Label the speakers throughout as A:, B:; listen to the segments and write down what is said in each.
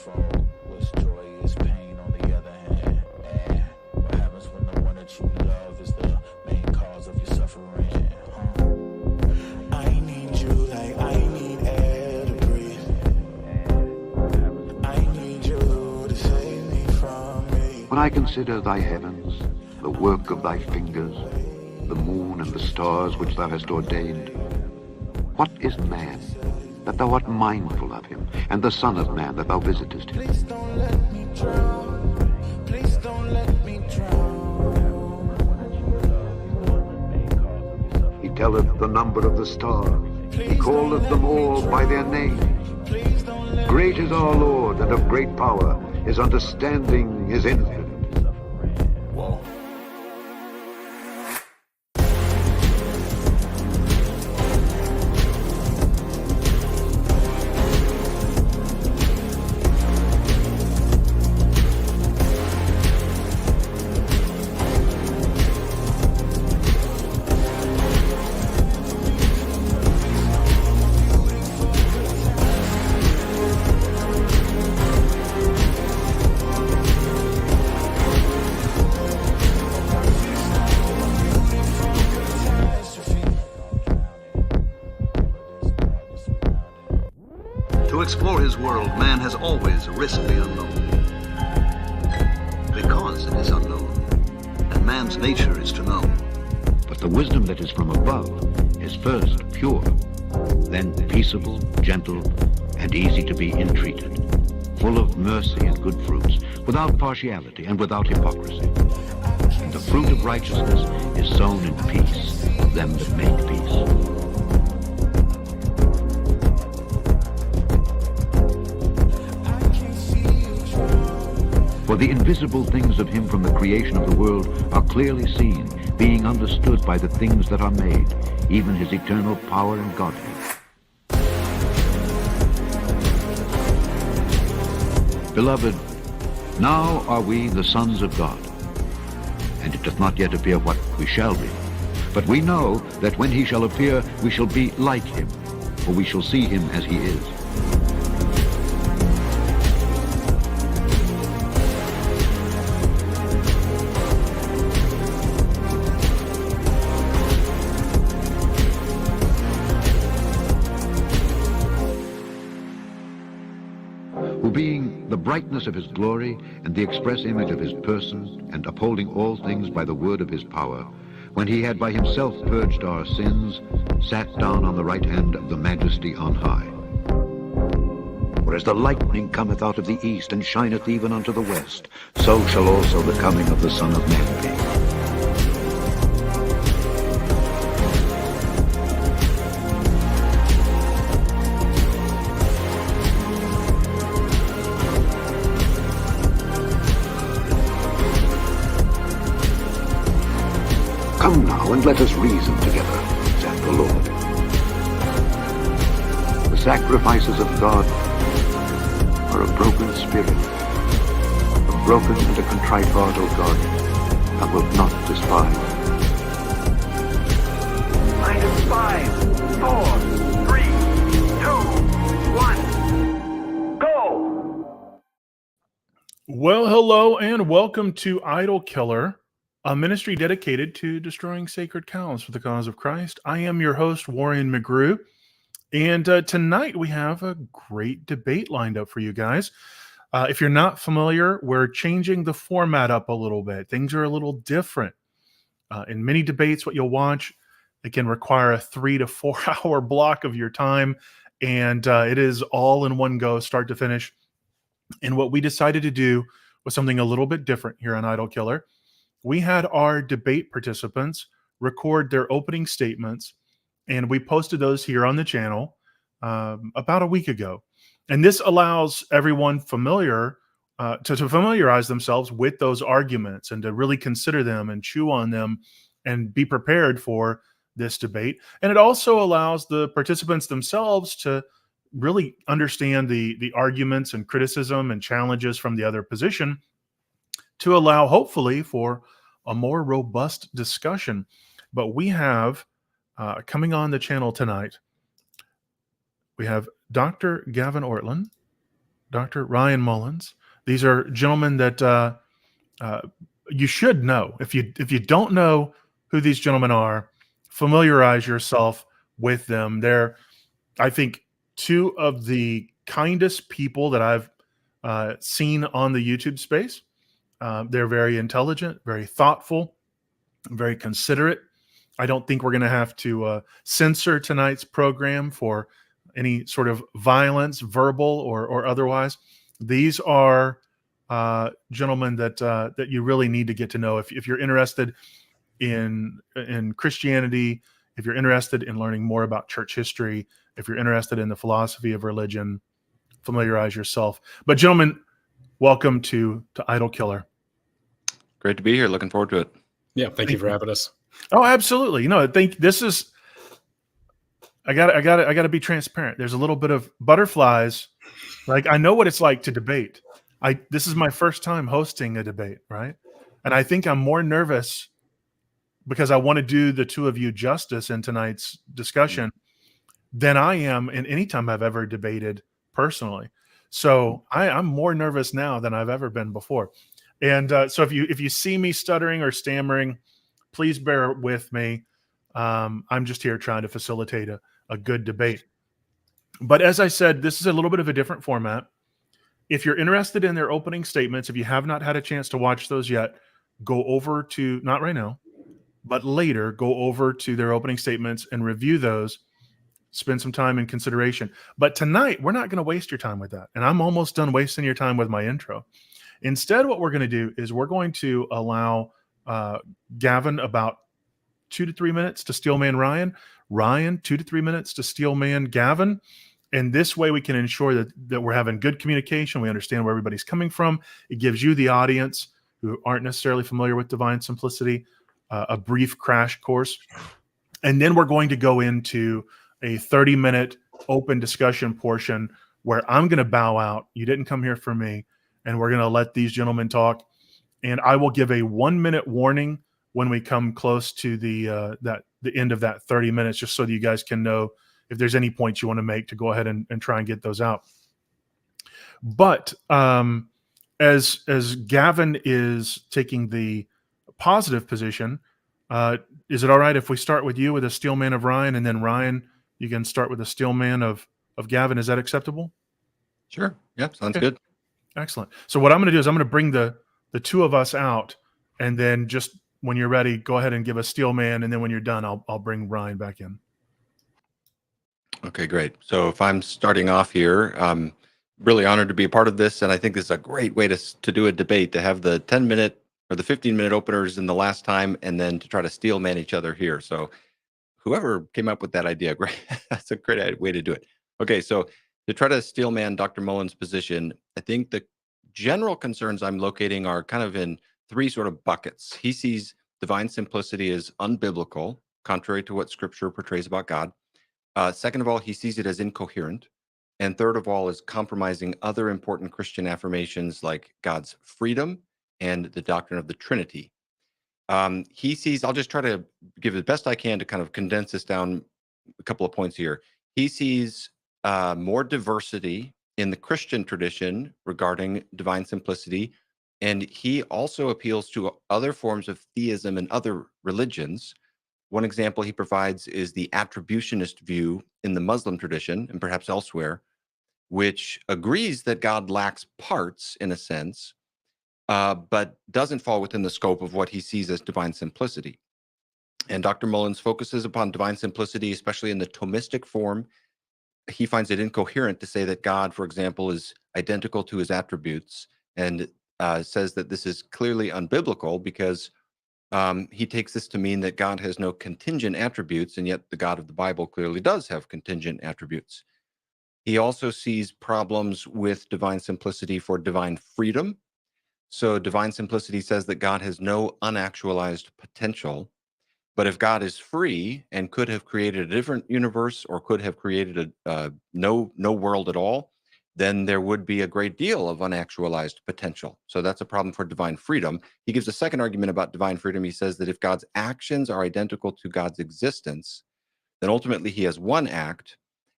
A: twofold. What's joy is pain on the other hand. And what happens when the one that you love is the main cause of your suffering? I need you like I need air to breathe. I need you to save me from me.
B: When I consider thy heavens, the work of thy fingers, the moon and the stars which thou hast ordained, what is man, that thou art mindful of him, and the Son of Man, that thou visitest him?
A: Please don't let me drown. Please don't let me drown.
B: He telleth the number of the stars. He calleth them all by their names. Great is our Lord, and of great power. His understanding is infinite.
A: Whoa.
C: To explore his world, man has always risked the unknown. Because it is unknown, and man's nature is to know.
B: But the wisdom that is from above is first pure, then peaceable, gentle, and easy to be entreated, full of mercy and good fruits, without partiality and without hypocrisy. And the fruit of righteousness is sown in peace of them that make peace. For the invisible things of him from the creation of the world are clearly seen, being understood by the things that are made, even his eternal power and Godhead. Beloved, now are we the sons of God, and it doth not yet appear what we shall be. But we know that when he shall appear, we shall be like him, for we shall see him as he is. Who being the brightness of his glory and the express image of his person, and upholding all things by the word of his power, when he had by himself purged our sins, sat down on the right hand of the majesty on high. For as the lightning cometh out of the east, and shineth even unto the west, so shall also the coming of the Son of Man be. Come now, and let us reason together, saith the Lord. The sacrifices of God are a broken spirit, a broken and a contrite heart, O God, thou wilt not despise.
D: Minus 5, 4, 3, 2, 1, go!
E: Well, hello and welcome to Idol Killer, a ministry dedicated to destroying sacred cows for the cause of Christ. I am your host, Warren McGrew, and tonight we have a great debate lined up for you guys. If you're not familiar, we're changing the format up a little bit. Things are a little different. In many debates, what you'll watch, it can require a 3 to 4 hour block of your time, and it is all in one go, start to finish. And what we decided to do was something a little bit different here on Idol Killer. We had our debate participants record their opening statements, and we posted those here on the channel about a week ago. And this allows everyone familiar to familiarize themselves with those arguments and to really consider them and chew on them and be prepared for this debate. And it also allows the participants themselves to really understand the arguments and criticism and challenges from the other position, to allow, hopefully, for a more robust discussion. But we have, coming on the channel tonight, we have Dr. Gavin Ortlund, Dr. Ryan Mullins. These are gentlemen that you should know. If you don't know who these gentlemen are, familiarize yourself with them. They're, I think, two of the kindest people that I've seen on the YouTube space. They're very intelligent, very thoughtful, very considerate. I don't think we're going to have to censor tonight's program for any sort of violence, verbal or otherwise. These are gentlemen that you really need to get to know if you're interested in Christianity, if you're interested in learning more about church history, if you're interested in the philosophy of religion. Familiarize yourself. But gentlemen, welcome to Idol Killer.
F: Great to be here. Looking forward to it.
G: Yeah, thank you for having us.
E: Oh, absolutely. You know, I think this is. I got to be transparent. There's a little bit of butterflies. Like, I know what it's like to debate. This is my first time hosting a debate, right? And I think I'm more nervous because I want to do the two of you justice in tonight's discussion than I am in any time I've ever debated personally. So I'm more nervous now than I've ever been before. And so if you see me stuttering or stammering, please bear with me. I'm just here trying to facilitate a good debate. But as I said, this is a little bit of a different format. If you're interested in their opening statements, if you have not had a chance to watch those yet, go over to, not right now, but later, go over to their opening statements and review those. Spend some time in consideration. But tonight, we're not going to waste your time with that. And I'm almost done wasting your time with my intro. Instead, what we're going to do is we're going to allow Gavin about 2 to 3 minutes to Steelman Ryan 2 to 3 minutes to Steelman Gavin. And this way we can ensure that we're having good communication. We understand where everybody's coming from. It gives you, the audience, who aren't necessarily familiar with divine simplicity, a brief crash course. And then we're going to go into a 30-minute open discussion portion where I'm going to bow out. You didn't come here for me. And we're going to let these gentlemen talk. And I will give a 1-minute warning when we come close to the end of that 30 minutes, just so that you guys can know if there's any points you want to make, to go ahead and try and get those out. But as Gavin is taking the positive position, is it all right if we start with you with a Steelman of Ryan, and then Ryan, you can start with a Steelman of Gavin? Is that acceptable?
F: Sure. Yep. Sounds
E: Okay.
F: good.
E: Excellent. So what I'm going to do is I'm going to bring the two of us out, and then just when you're ready, go ahead and give a Steelman, and then when you're done, I'll bring Ryan back in.
F: Okay, great. So if I'm starting off here, I'm really honored to be a part of this, and I think this is a great way to do a debate, to have the 10-minute or the 15-minute openers in the last time, and then to try to Steelman each other here. So whoever came up with that idea, great. That's a great way to do it. Okay, so to try to Steelman Dr. Mullins' position, I think the general concerns I'm locating are kind of in three sort of buckets. He sees divine simplicity as unbiblical, contrary to what Scripture portrays about God. Second of all, he sees it as incoherent. And third of all, is compromising other important Christian affirmations like God's freedom and the doctrine of the Trinity. He sees, I'll just try to give the best I can to kind of condense this down a couple of points here. He sees more diversity in the Christian tradition regarding divine simplicity. And he also appeals to other forms of theism and other religions. One example he provides is the attributionist view in the Muslim tradition, and perhaps elsewhere, which agrees that God lacks parts in a sense, but doesn't fall within the scope of what he sees as divine simplicity. And Dr. Mullins focuses upon divine simplicity, especially in the Thomistic form. He finds it incoherent to say that God, for example, is identical to his attributes, and says that this is clearly unbiblical because he takes this to mean that God has no contingent attributes, and yet the God of the Bible clearly does have contingent attributes. He also sees problems with divine simplicity for divine freedom. So divine simplicity says that God has no unactualized potential. But if God is free and could have created a different universe, or could have created no world at all, then there would be a great deal of unactualized potential. So that's a problem for divine freedom. He gives a second argument about divine freedom. He says that if God's actions are identical to God's existence, then ultimately he has one act,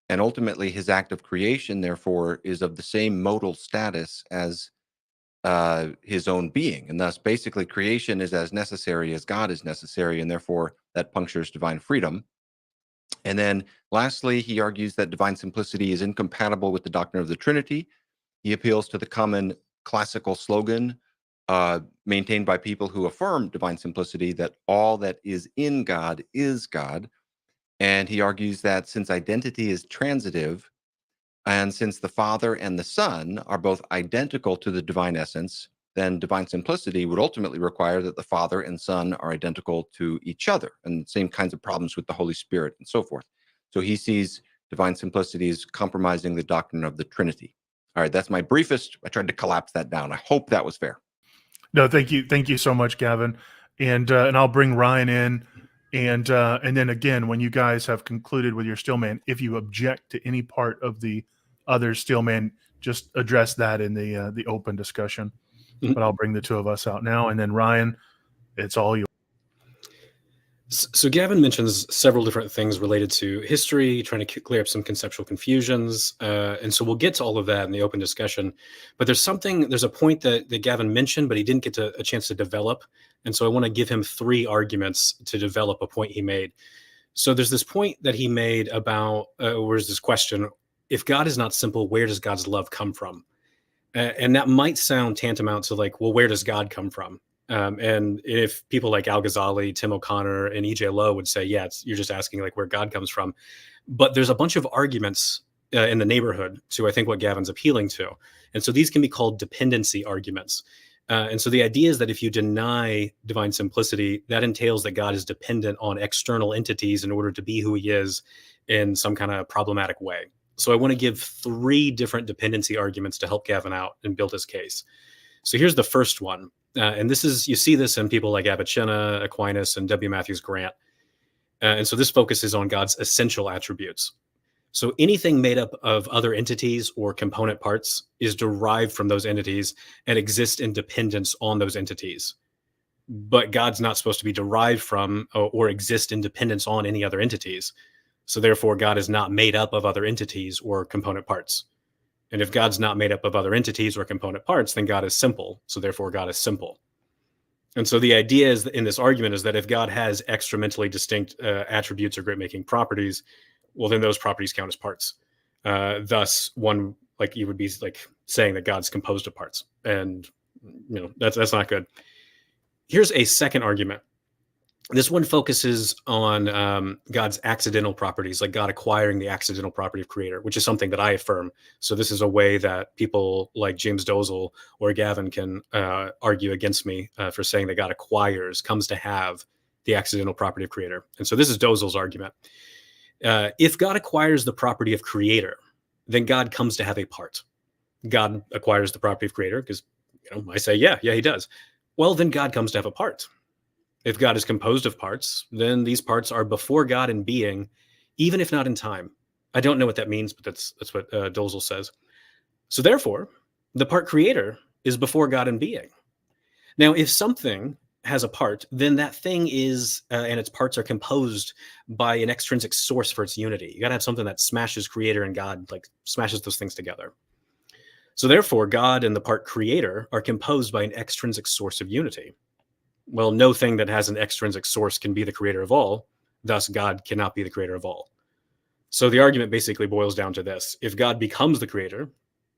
F: And ultimately, his act of creation, therefore, is of the same modal status as his own being. And thus, basically, creation is as necessary as God is necessary, and therefore that punctures divine freedom. And then lastly, he argues that divine simplicity is incompatible with the doctrine of the Trinity. He appeals to the common classical slogan maintained by people who affirm divine simplicity, that all that is in God is God. And he argues that since identity is transitive, and since the Father and the Son are both identical to the divine essence, then divine simplicity would ultimately require that the Father and Son are identical to each other, and same kinds of problems with the Holy Spirit and so forth. So he sees divine simplicity as compromising the doctrine of the Trinity. All right, that's my briefest. I tried to collapse that down. I hope that was fair.
E: No, thank you so much, Gavin, and I'll bring Ryan in, and then again, when you guys have concluded with your Steelman, if you object to any part of the other Steelman, just address that in the open discussion. But I'll bring the two of us out now, and then Ryan, it's all you.
G: So Gavin mentions several different things related to history, trying to clear up some conceptual confusions. And so we'll get to all of that in the open discussion. But there's a point that Gavin mentioned, but he didn't get a chance to develop. And so I want to give him 3 arguments to develop a point he made. So there's this point that he made about, where's this question, if God is not simple, where does God's love come from? And that might sound tantamount to like, well, where does God come from? And if people like Al Ghazali, Tim O'Connor, and E.J. Lowe would say, yeah, you're just asking like where God comes from. But there's a bunch of arguments in the neighborhood to, I think, what Gavin's appealing to. And so these can be called dependency arguments. And so the idea is that if you deny divine simplicity, that entails that God is dependent on external entities in order to be who he is in some kind of problematic way. So I want to give 3 different dependency arguments to help Gavin out and build his case. So here's the first one. And this is, you see this in people like Avicenna, Aquinas, and W. Matthews Grant. And so this focuses on God's essential attributes. So anything made up of other entities or component parts is derived from those entities and exist in dependence on those entities. But God's not supposed to be derived from or exist in dependence on any other entities. So therefore, God is not made up of other entities or component parts. And if God's not made up of other entities or component parts, then God is simple. So therefore, God is simple. And so the idea is in this argument is that if God has extra mentally distinct attributes or great-making properties, well, then those properties count as parts. Thus, one, like you would be like saying that God's composed of parts. And, you know, that's not good. Here's a second argument. This one focuses on God's accidental properties, like God acquiring the accidental property of creator, which is something that I affirm. So this is a way that people like James Dozel or Gavin can argue against me for saying that God comes to have the accidental property of creator. And so this is Dozel's argument. If God acquires the property of creator, then God comes to have a part. God acquires the property of creator because, you know, I say, yeah, he does. Well, then God comes to have a part. If God is composed of parts, then these parts are before God in being, even if not in time. I don't know what that means, but that's what Dozel says. So therefore, the part creator is before God in being. Now, if something has a part, then that thing is, and its parts are composed by an extrinsic source for its unity. You got to have something that smashes creator and God, like smashes those things together. So therefore, God and the part creator are composed by an extrinsic source of unity. Well, no thing that has an extrinsic source can be the creator of all. Thus, God cannot be the creator of all. So the argument basically boils down to this. If God becomes the creator,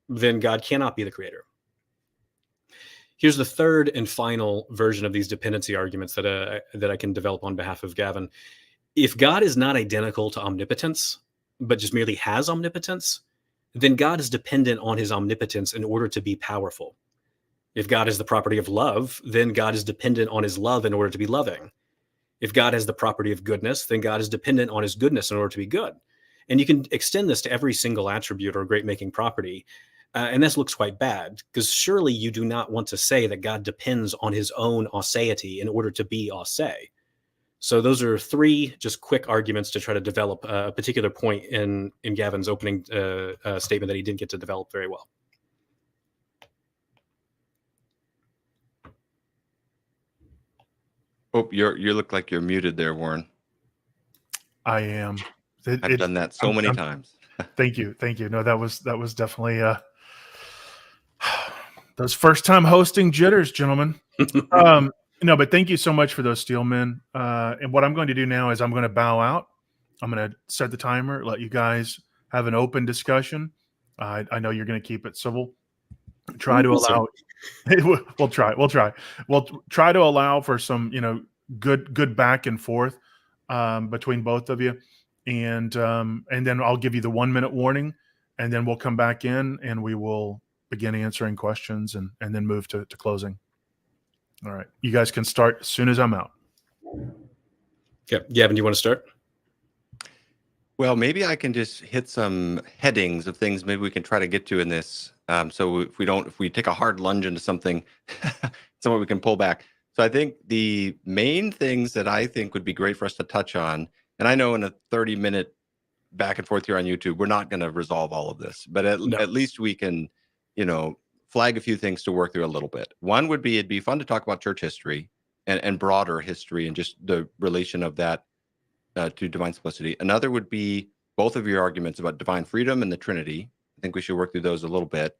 G: then God cannot be the creator. Here's the third and final version of these dependency arguments that I can develop on behalf of Gavin. If God is not identical to omnipotence, but just merely has omnipotence, then God is dependent on his omnipotence in order to be powerful. If God is the property of love, then God is dependent on his love in order to be loving. If God has the property of goodness, then God is dependent on his goodness in order to be good. And you can extend this to every single attribute or great-making property. And this looks quite bad, because surely you do not want to say that God depends on his own aseity in order to be ase. So those are 3 just quick arguments to try to develop a particular point in Gavin's opening statement that he didn't get to develop very well.
F: Oh, you look like you're muted there, Warren.
E: I am.
F: I've done that so many times.
E: Thank you. No, that was definitely those first time hosting jitters, gentlemen. No, but thank you so much for those, Steelman. And what I'm going to do now is I'm going to bow out. I'm going to set the timer, let you guys have an open discussion. I know you're going to keep it civil. Try to allow. We'll try. We'll try to allow for some, good back and forth between both of you, and then I'll give you the 1 minute warning, and then we'll come back in and we will begin answering questions and then move to closing. All right, you guys can start as soon as I'm out.
G: Yeah, Gavin, do you want to start?
F: Well, maybe I can just hit some headings of things maybe we can try to get to in this. So if we take a hard lunge into something, somewhere we can pull back. So I think the main things that I think would be great for us to touch on, and I know in a 30-minute back and forth here on YouTube, we're not going to resolve all of this, but at least we can, flag a few things to work through a little bit. One would be, it'd be fun to talk about church history and broader history and just the relation of that to divine simplicity. Another would be both of your arguments about divine freedom and the Trinity. I think we should work through those a little bit.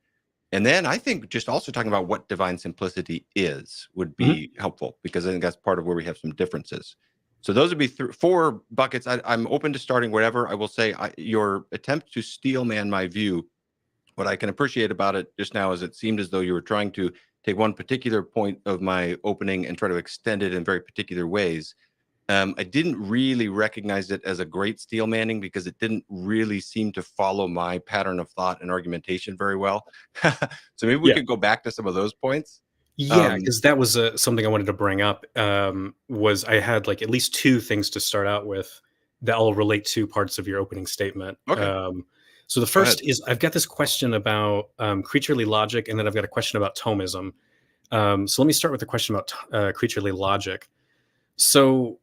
F: And then I think just also talking about what divine simplicity is would be helpful, because I think that's part of where we have some differences. So those would be 4 buckets. I'm open to starting wherever. I will say your attempt to steelman my view, what I can appreciate about it just now is it seemed as though you were trying to take one particular point of my opening and try to extend it in very particular ways. I didn't really recognize it as a great steel manning because it didn't really seem to follow my pattern of thought and argumentation very well. So maybe we could go back to some of those points.
G: Yeah, because that was something I wanted to bring up. Was I had like at least 2 things to start out with that all relate to parts of your opening statement.
F: Okay.
G: So the first is I've got this question about creaturely logic, and then I've got a question about Thomism. So let me start with the question about creaturely logic. So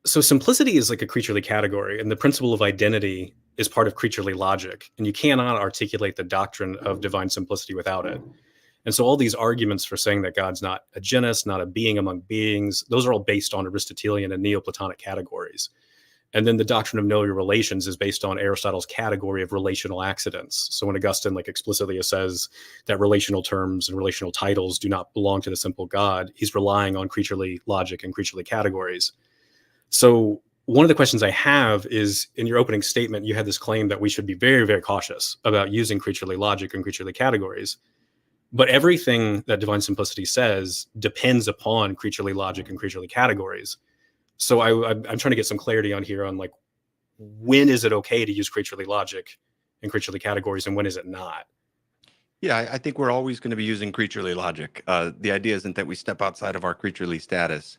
G: simplicity is like a creaturely category, and the principle of identity is part of creaturely logic, and you cannot articulate the doctrine of divine simplicity without it. And so all these arguments for saying that God's not a genus, not a being among beings, those are all based on Aristotelian and Neoplatonic categories. And then the doctrine of no relations is based on Aristotle's category of relational accidents. So when Augustine explicitly says that relational terms and relational titles do not belong to the simple God, he's relying on creaturely logic and creaturely categories. So one of the questions I have is, in your opening statement, you had this claim that we should be very, very cautious about using creaturely logic and creaturely categories. But everything that divine simplicity says depends upon creaturely logic and creaturely categories. So I'm trying to get some clarity on here on when is it okay to use creaturely logic and creaturely categories, and when is it not?
F: Yeah, I think we're always going to be using creaturely logic. The idea isn't that we step outside of our creaturely status,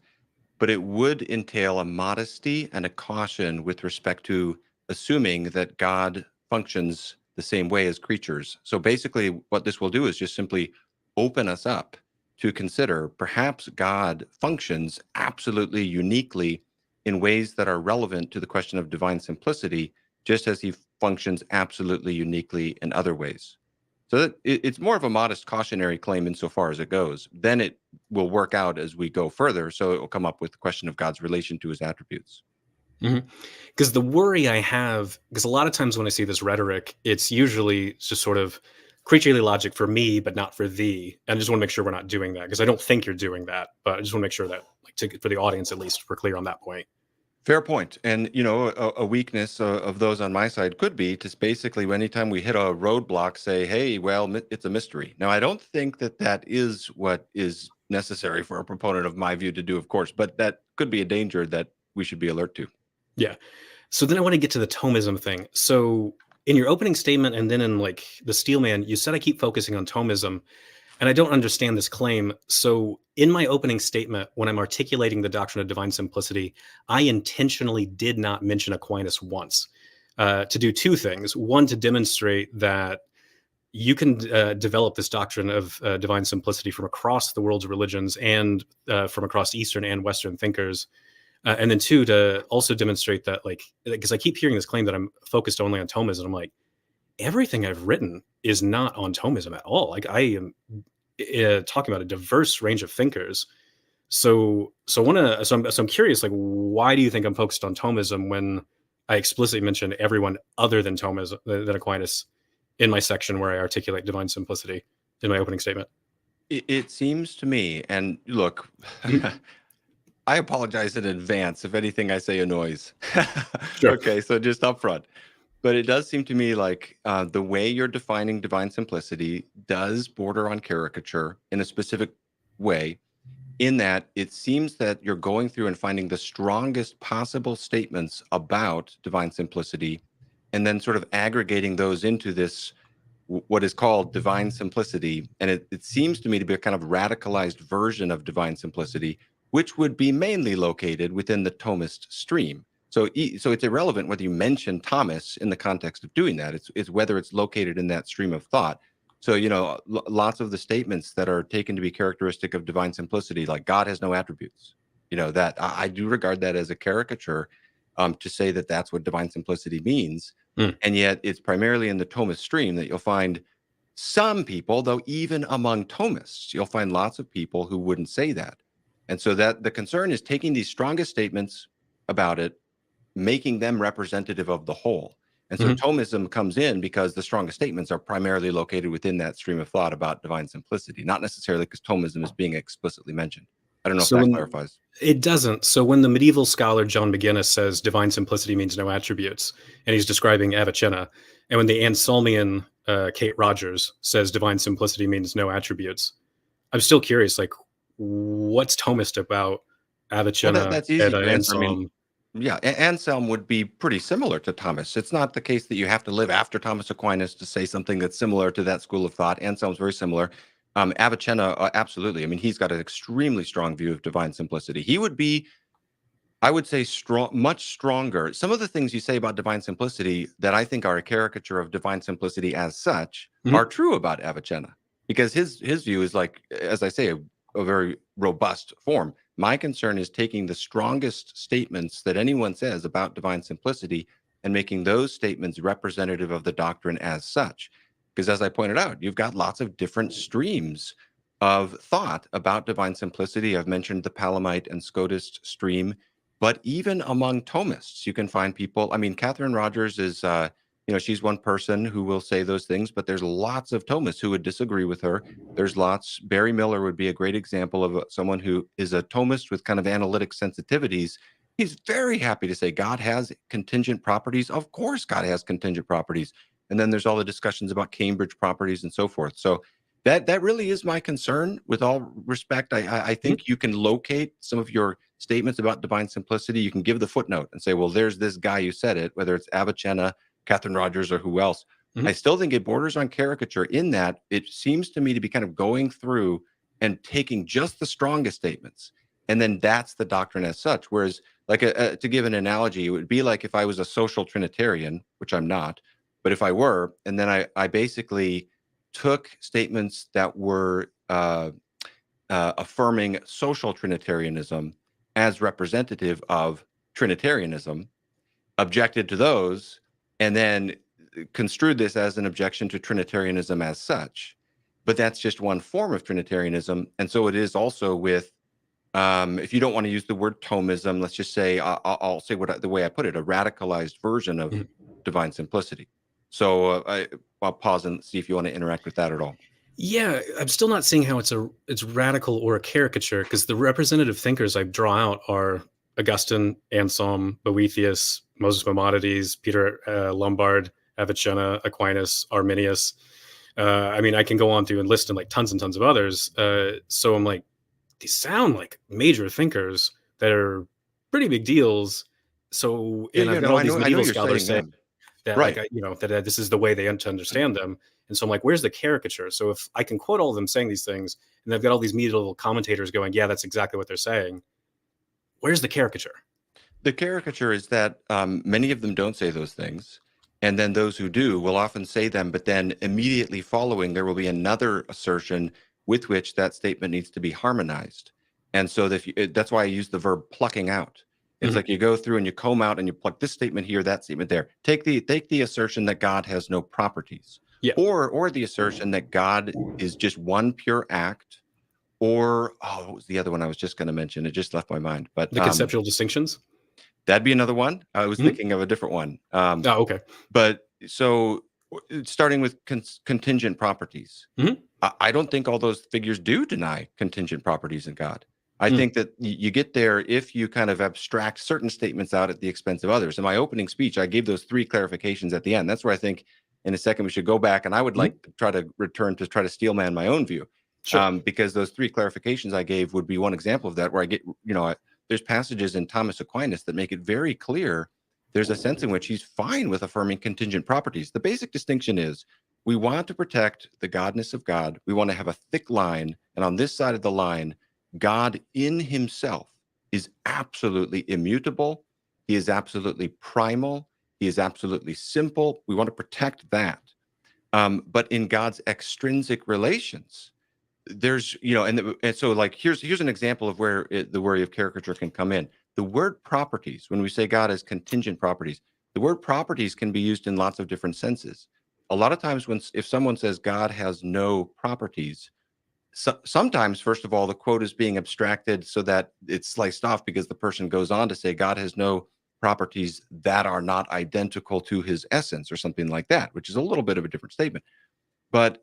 F: but it would entail a modesty and a caution with respect to assuming that God functions the same way as creatures. So basically what this will do is just simply open us up to consider perhaps God functions absolutely uniquely in ways that are relevant to the question of divine simplicity, just as he functions absolutely uniquely in other ways. So that it's more of a modest cautionary claim insofar as it goes. Then it will work out as we go further. So it will come up with the question of God's relation to his attributes.
G: Because the worry I have, because a lot of times when I see this rhetoric, it's usually just sort of creaturely logic for me, but not for thee. And I just want to make sure we're not doing that, because I don't think you're doing that. But I just want to make sure that, for the audience at least, we're clear on that point.
F: Fair point. And, a weakness of those on my side could be to basically, anytime we hit a roadblock, say, hey, well, it's a mystery. Now, I don't think that is what is necessary for a proponent of my view to do, of course, but that could be a danger that we should be alert to.
G: Yeah. So then I want to get to the Thomism thing. So in your opening statement and then in the Steelman, you said I keep focusing on Thomism, and I don't understand this claim. So in my opening statement, when I'm articulating the doctrine of divine simplicity, I intentionally did not mention Aquinas once to do 2 things. One, to demonstrate that you can develop this doctrine of divine simplicity from across the world's religions and from across Eastern and Western thinkers. And then 2, to also demonstrate that, because I keep hearing this claim that I'm focused only on Thomism. I'm like, everything I've written is not on Thomism at all. I am talking about a diverse range of thinkers. So I'm curious, why do you think I'm focused on Thomism when I explicitly mentioned everyone other than Thomas, than Aquinas, in my section where I articulate divine simplicity in my opening statement.
F: It seems to me, and look, I apologize in advance if anything I say annoys.
G: Sure.
F: Okay, so just upfront. But it does seem to me like the way you're defining divine simplicity does border on caricature in a specific way, in that it seems that you're going through and finding the strongest possible statements about divine simplicity, and then sort of aggregating those into this what is called divine simplicity. And it seems to me to be a kind of radicalized version of divine simplicity, which would be mainly located within the Thomist stream. So it's irrelevant whether you mention Thomas in the context of doing that. It's whether it's located in that stream of thought. So, lots of the statements that are taken to be characteristic of divine simplicity, like God has no attributes, that I do regard that as a caricature, to say that that's what divine simplicity means. And yet it's primarily in the Thomist stream that you'll find some people, though even among Thomists, you'll find lots of people who wouldn't say that. And so that the concern is taking these strongest statements about it, making them representative of the whole. And so Thomism comes in because the strongest statements are primarily located within that stream of thought about divine simplicity, not necessarily because Thomism is being explicitly mentioned. I don't know if that clarifies.
G: It doesn't. So when the medieval scholar John McGinnis says divine simplicity means no attributes, and he's describing Avicenna, and when the Anselmian Kate Rogers says divine simplicity means no attributes, I'm still curious, like, what's Thomist about Avicenna?
F: Well, that's easy to answer.
G: Anselm?
F: Yeah, Anselm would be pretty similar to Thomas. It's not the case that you have to live after Thomas Aquinas to say something that's similar to that school of thought. Anselm's very similar. Avicenna, absolutely. I mean, he's got an extremely strong view of divine simplicity. He would be, I would say, much stronger. Some of the things you say about divine simplicity that I think are a caricature of divine simplicity as such are true about Avicenna, because his view is, like, as I say, a very robust form. My concern is taking the strongest statements that anyone says about divine simplicity and making those statements representative of the doctrine as such. Because as I pointed out, you've got lots of different streams of thought about divine simplicity. I've mentioned the Palamite and Scotist stream, but even among Thomists, you can find people. I mean, Catherine Rogers is, she's one person who will say those things, but there's lots of Thomists who would disagree with her. There's lots. Barry Miller would be a great example of someone who is a Thomist with kind of analytic sensitivities. He's very happy to say God has contingent properties. Of course, God has contingent properties. And then there's all the discussions about Cambridge properties and so forth. So that really is my concern. With all respect, I think you can locate some of your statements about divine simplicity. You can give the footnote and say, well, there's this guy who said it, whether it's Avicenna, Catherine Rogers, or who else. I still think it borders on caricature in that it seems to me to be kind of going through and taking just the strongest statements, and then that's the doctrine as such. Whereas, like, to give an analogy, it would be like if I was a social Trinitarian, which I'm not, but if I were, and then I basically took statements that were affirming social Trinitarianism as representative of Trinitarianism, objected to those, and then construed this as an objection to Trinitarianism as such. But that's just one form of Trinitarianism. And so it is also with, if you don't want to use the word Thomism, let's just say, I'll say the way I put it, a radicalized version of divine simplicity. So I'll pause and see if you want to interact with that at all.
G: Yeah, I'm still not seeing how it's radical or a caricature, because the representative thinkers I draw out are Augustine, Anselm, Boethius, Moses Maimonides, Peter Lombard, Avicenna, Aquinas, Arminius. I mean, I can go on through and list in like tons and tons of others. So I'm like, these sound like major thinkers that are pretty big deals. So, and I've got all these medieval scholars saying that,
F: right,
G: like, that this is the way they understand them. And so I'm like, where's the caricature? So if I can quote all of them saying these things, and I've got all these medieval commentators going, yeah, that's exactly what they're saying, where's the caricature?
F: The caricature is that many of them don't say those things. And then those who do will often say them, but then immediately following, there will be another assertion with which that statement needs to be harmonized. And so that's why I use the verb plucking out. It's like you go through and you comb out and you pluck this statement here, that statement there. Take the assertion that God has no properties, or the assertion that God is just one pure act, or what was the other one I was just going to mention? It just left my mind. But
G: the conceptual distinctions.
F: That'd be another one. I was
G: Mhm.
F: thinking of a different one.
G: Oh, okay.
F: But so starting with contingent properties,
G: Mhm.
F: I don't think all those figures do deny contingent properties in God. I
G: Mm.
F: think that you get there if you kind of abstract certain statements out at the expense of others. In my opening speech, I gave those 3 clarifications at the end. That's where I think in a second we should go back, and I would like to try to return to try to steelman my own view,
G: Sure.
F: because those 3 clarifications I gave would be one example of that, where I get, there's passages in Thomas Aquinas that make it very clear there's a sense in which he's fine with affirming contingent properties. The basic distinction is we want to protect the godness of God. We want to have a thick line. And on this side of the line, God in himself is absolutely immutable. He is absolutely primal. He is absolutely simple. We want to protect that. But in God's extrinsic relations, there's, and so like, here's an example of where the worry of caricature can come in. The word properties, when we say God has contingent properties, the word properties can be used in lots of different senses. A lot of times if someone says God has no properties, sometimes, first of all, the quote is being abstracted so that it's sliced off, because the person goes on to say God has no properties that are not identical to his essence, or something like that, which is a little bit of a different statement. But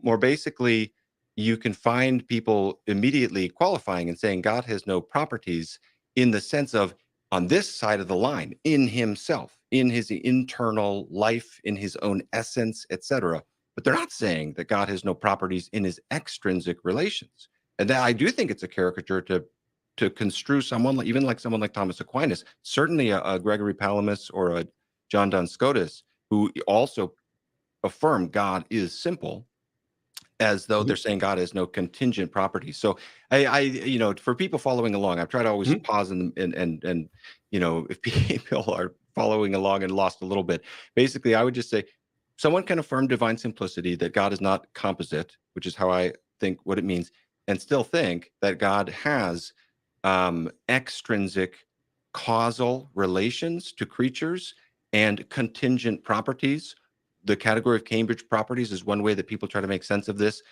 F: more basically, you can find people immediately qualifying and saying God has no properties in the sense of on this side of the line, in himself, in his internal life, in his own essence, etc. But they're not saying that God has no properties in his extrinsic relations. And that, I do think it's a caricature to construe someone, even like someone like Thomas Aquinas, certainly a Gregory Palamas or a John Duns Scotus, who also affirm God is simple, as though they're saying God has no contingent properties. So for people following along, I've tried to always pause and if people are following along and lost a little bit, basically I would just say someone can affirm divine simplicity, that God is not composite, which is how I think what it means, and still think that God has extrinsic causal relations to creatures and contingent properties. The category of Cambridge properties is one way that people try to make sense of this.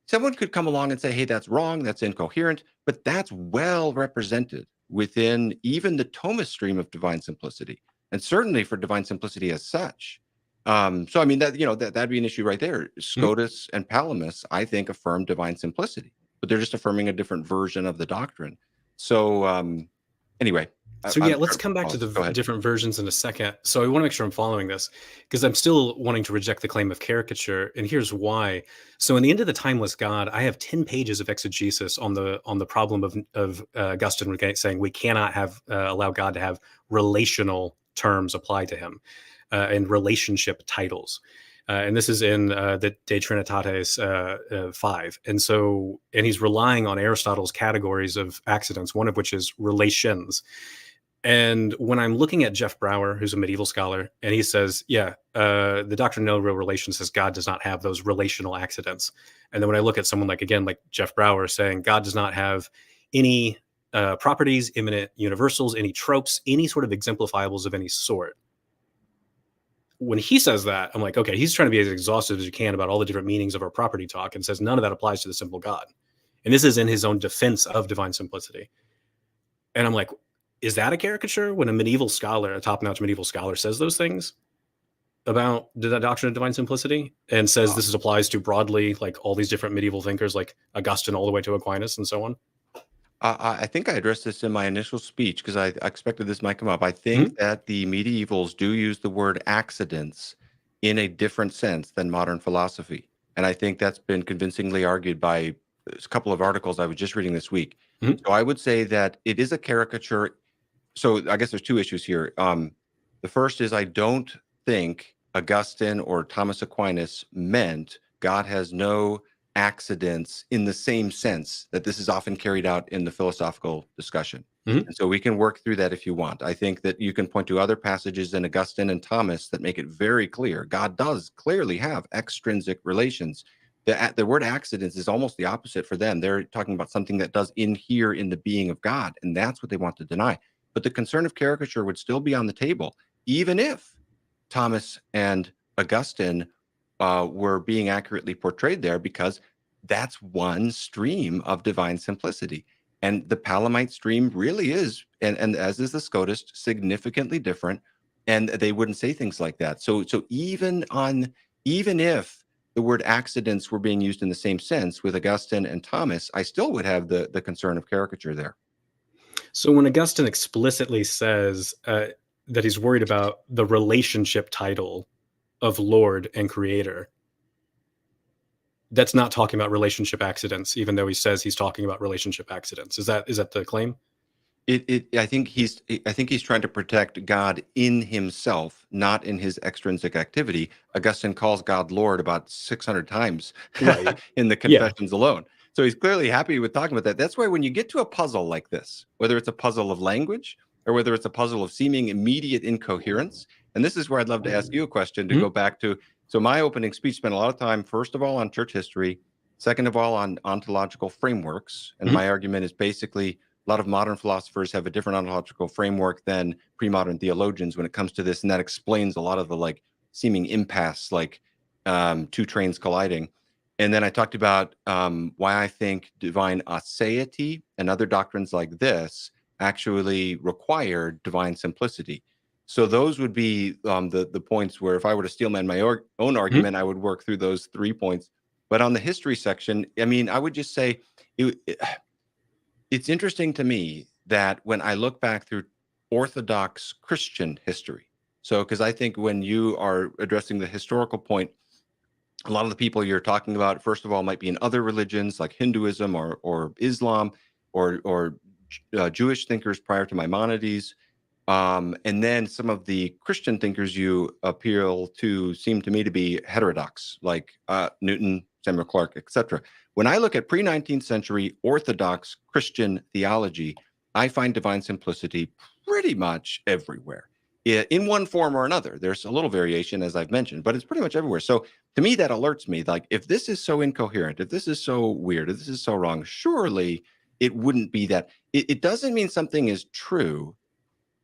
F: Someone could come along and say, hey, that's wrong, that's incoherent, but that's well represented within even the Thomist stream of divine simplicity, and certainly for divine simplicity as such. So I mean, that'd be an issue right there. Scotus and Palamas, I think, affirm divine simplicity, but they're just affirming a different version of the doctrine. So anyway.
G: So yeah, let's come back to the different versions in a second. So I want to make sure I'm following this, because I'm still wanting to reject the claim of caricature, and here's why. So in the End of the Timeless God, I have 10 pages of exegesis on the problem of Augustine saying we cannot have allow God to have relational terms apply to him and relationship titles. And this is in the De Trinitatis 5. And he's relying on Aristotle's categories of accidents, one of which is relations. And when I'm looking at Jeff Brower, who's a medieval scholar, and he says, the doctrine of no real relation says God does not have those relational accidents. And then when I look at someone like Jeff Brower saying God does not have any properties, immanent universals, any tropes, any sort of exemplifiables of any sort. When he says that, I'm like, okay, he's trying to be as exhaustive as you can about all the different meanings of our property talk, and says none of that applies to the simple God. And this is in his own defense of divine simplicity. And I'm like, is that a caricature when a medieval scholar, a top-notch medieval scholar, says those things about the doctrine of divine simplicity and says this applies to broadly like all these different medieval thinkers like Augustine all the way to Aquinas and so on?
F: I think I addressed this in my initial speech because I expected this might come up. I think that the medievals do use the word accidents in a different sense than modern philosophy. And I think that's been convincingly argued by a couple of articles I was just reading this week. So I would say that it is a caricature. So I guess there's 2 issues here. The first is I don't think Augustine or Thomas Aquinas meant God has no accidents in the same sense that this is often carried out in the philosophical discussion. And so we can work through that if you want. I think that you can point to other passages in Augustine and Thomas that make it very clear God does clearly have extrinsic relations. The word accidents is almost the opposite for them. They're talking about something that does inhere in the being of God, and that's what they want to deny. But the concern of caricature would still be on the table, even if Thomas and Augustine were being accurately portrayed there, because that's one stream of divine simplicity. And the Palamite stream really is, and as is the Scotist, significantly different. And they wouldn't say things like that. So even if the word accidents were being used in the same sense with Augustine and Thomas, I still would have the concern of caricature there.
G: So when Augustine explicitly says that he's worried about the relationship title of Lord and Creator, that's not talking about relationship accidents, even though he says he's talking about relationship accidents. Is that the claim?
F: I think he's trying to protect God in himself, not in his extrinsic activity. Augustine calls God Lord about 600 times
G: Right.
F: in the Confessions alone. So he's clearly happy with talking about that. That's why when you get to a puzzle like this, whether it's a puzzle of language or whether it's a puzzle of seeming immediate incoherence, and this is where I'd love to ask you a question to go back to. So my opening speech spent a lot of time, first of all, on church history, second of all, on ontological frameworks. And my argument is basically a lot of modern philosophers have a different ontological framework than pre-modern theologians when it comes to this. And that explains a lot of the like seeming impasse, like two trains colliding. And then I talked about why I think divine aseity and other doctrines like this actually require divine simplicity. So those would be the points where if I were to Steelman my own argument, I would work through those 3 points. But on the history section, I mean, I would just say it's interesting to me that when I look back through Orthodox Christian history, so because I think when you are addressing the historical point, a lot of the people you're talking about, first of all, might be in other religions like Hinduism or Islam or Jewish thinkers prior to Maimonides. And then some of the Christian thinkers you appeal to seem to me to be heterodox, like Newton, Samuel Clarke, etc. When I look at pre-19th century Orthodox Christian theology, I find divine simplicity pretty much everywhere in one form or another. There's a little variation, as I've mentioned, but it's pretty much everywhere. So to me, that alerts me, like, if this is so incoherent, if this is so weird, if this is so wrong, surely it wouldn't be that. It doesn't mean something is true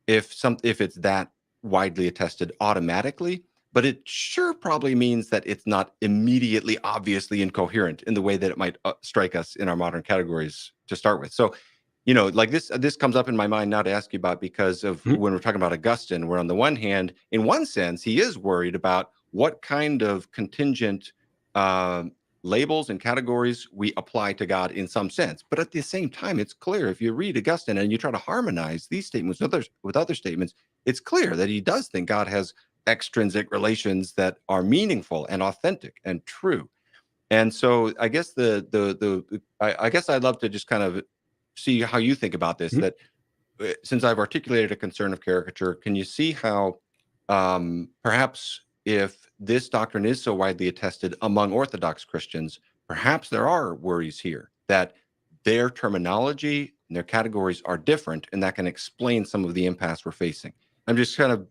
F: if it's that widely attested automatically, but it sure probably means that it's not immediately obviously incoherent in the way that it might strike us in our modern categories to start with. So, you know, like this comes up in my mind now to ask you about, because of when we're talking about Augustine, where on the one hand, in one sense, he is worried about what kind of contingent labels and categories we apply to God in some sense. But at the same time, it's clear if you read Augustine and you try to harmonize these statements with other statements, it's clear that he does think God has extrinsic relations that are meaningful and authentic and true. And so I guess I guess I'd love to just kind of see how you think about this, that since I've articulated a concern of caricature, can you see how perhaps if this doctrine is so widely attested among Orthodox Christians, perhaps there are worries here that their terminology and their categories are different, and that can explain some of the impasse we're facing. I'm just kind of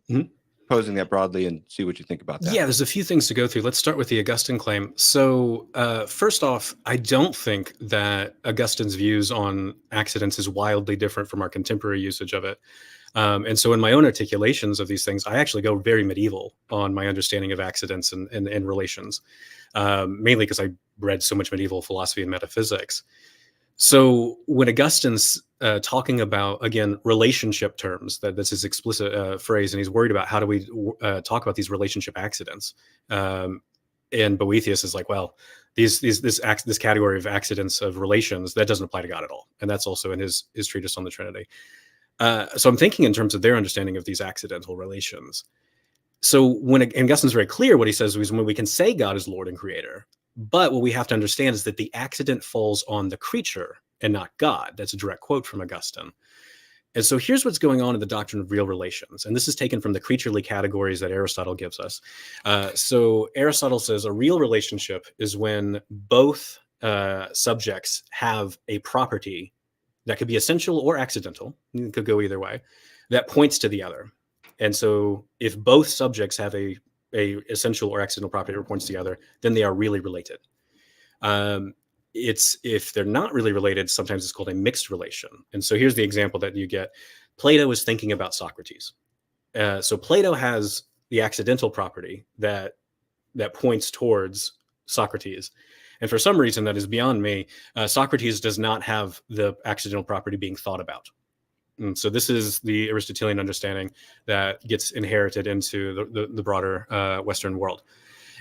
F: posing that broadly and see what you think about that.
G: Yeah, there's a few things to go through. Let's start with the Augustine claim. So first off, I don't think that Augustine's views on accidents is wildly different from our contemporary usage of it. And so in my own articulations of these things, I actually go very medieval on my understanding of accidents and relations, mainly because I read so much medieval philosophy and metaphysics. So when Augustine's talking about, again, relationship terms, that's his explicit phrase, and he's worried about how do we talk about these relationship accidents. And Boethius is like, well, this category of accidents of relations, that doesn't apply to God at all. And that's also in his treatise on the Trinity. So I'm thinking in terms of their understanding of these accidental relations. So when Augustine's very clear, what he says is when we can say God is Lord and Creator, but what we have to understand is that the accident falls on the creature and not God. That's a direct quote from Augustine. And so here's what's going on in the doctrine of real relations. And this is taken from the creaturely categories that Aristotle gives us. So Aristotle says a real relationship is when both subjects have a property that could be essential or accidental, it could go either way, that points to the other. And so if both subjects have a essential or accidental property that points to the other, then they are really related. If they're not really related, sometimes it's called a mixed relation. And so here's the example that you get. Plato is thinking about Socrates. So Plato has the accidental property that points towards Socrates. And for some reason that is beyond me, Socrates does not have the accidental property being thought about. And so this is the Aristotelian understanding that gets inherited into the broader Western world.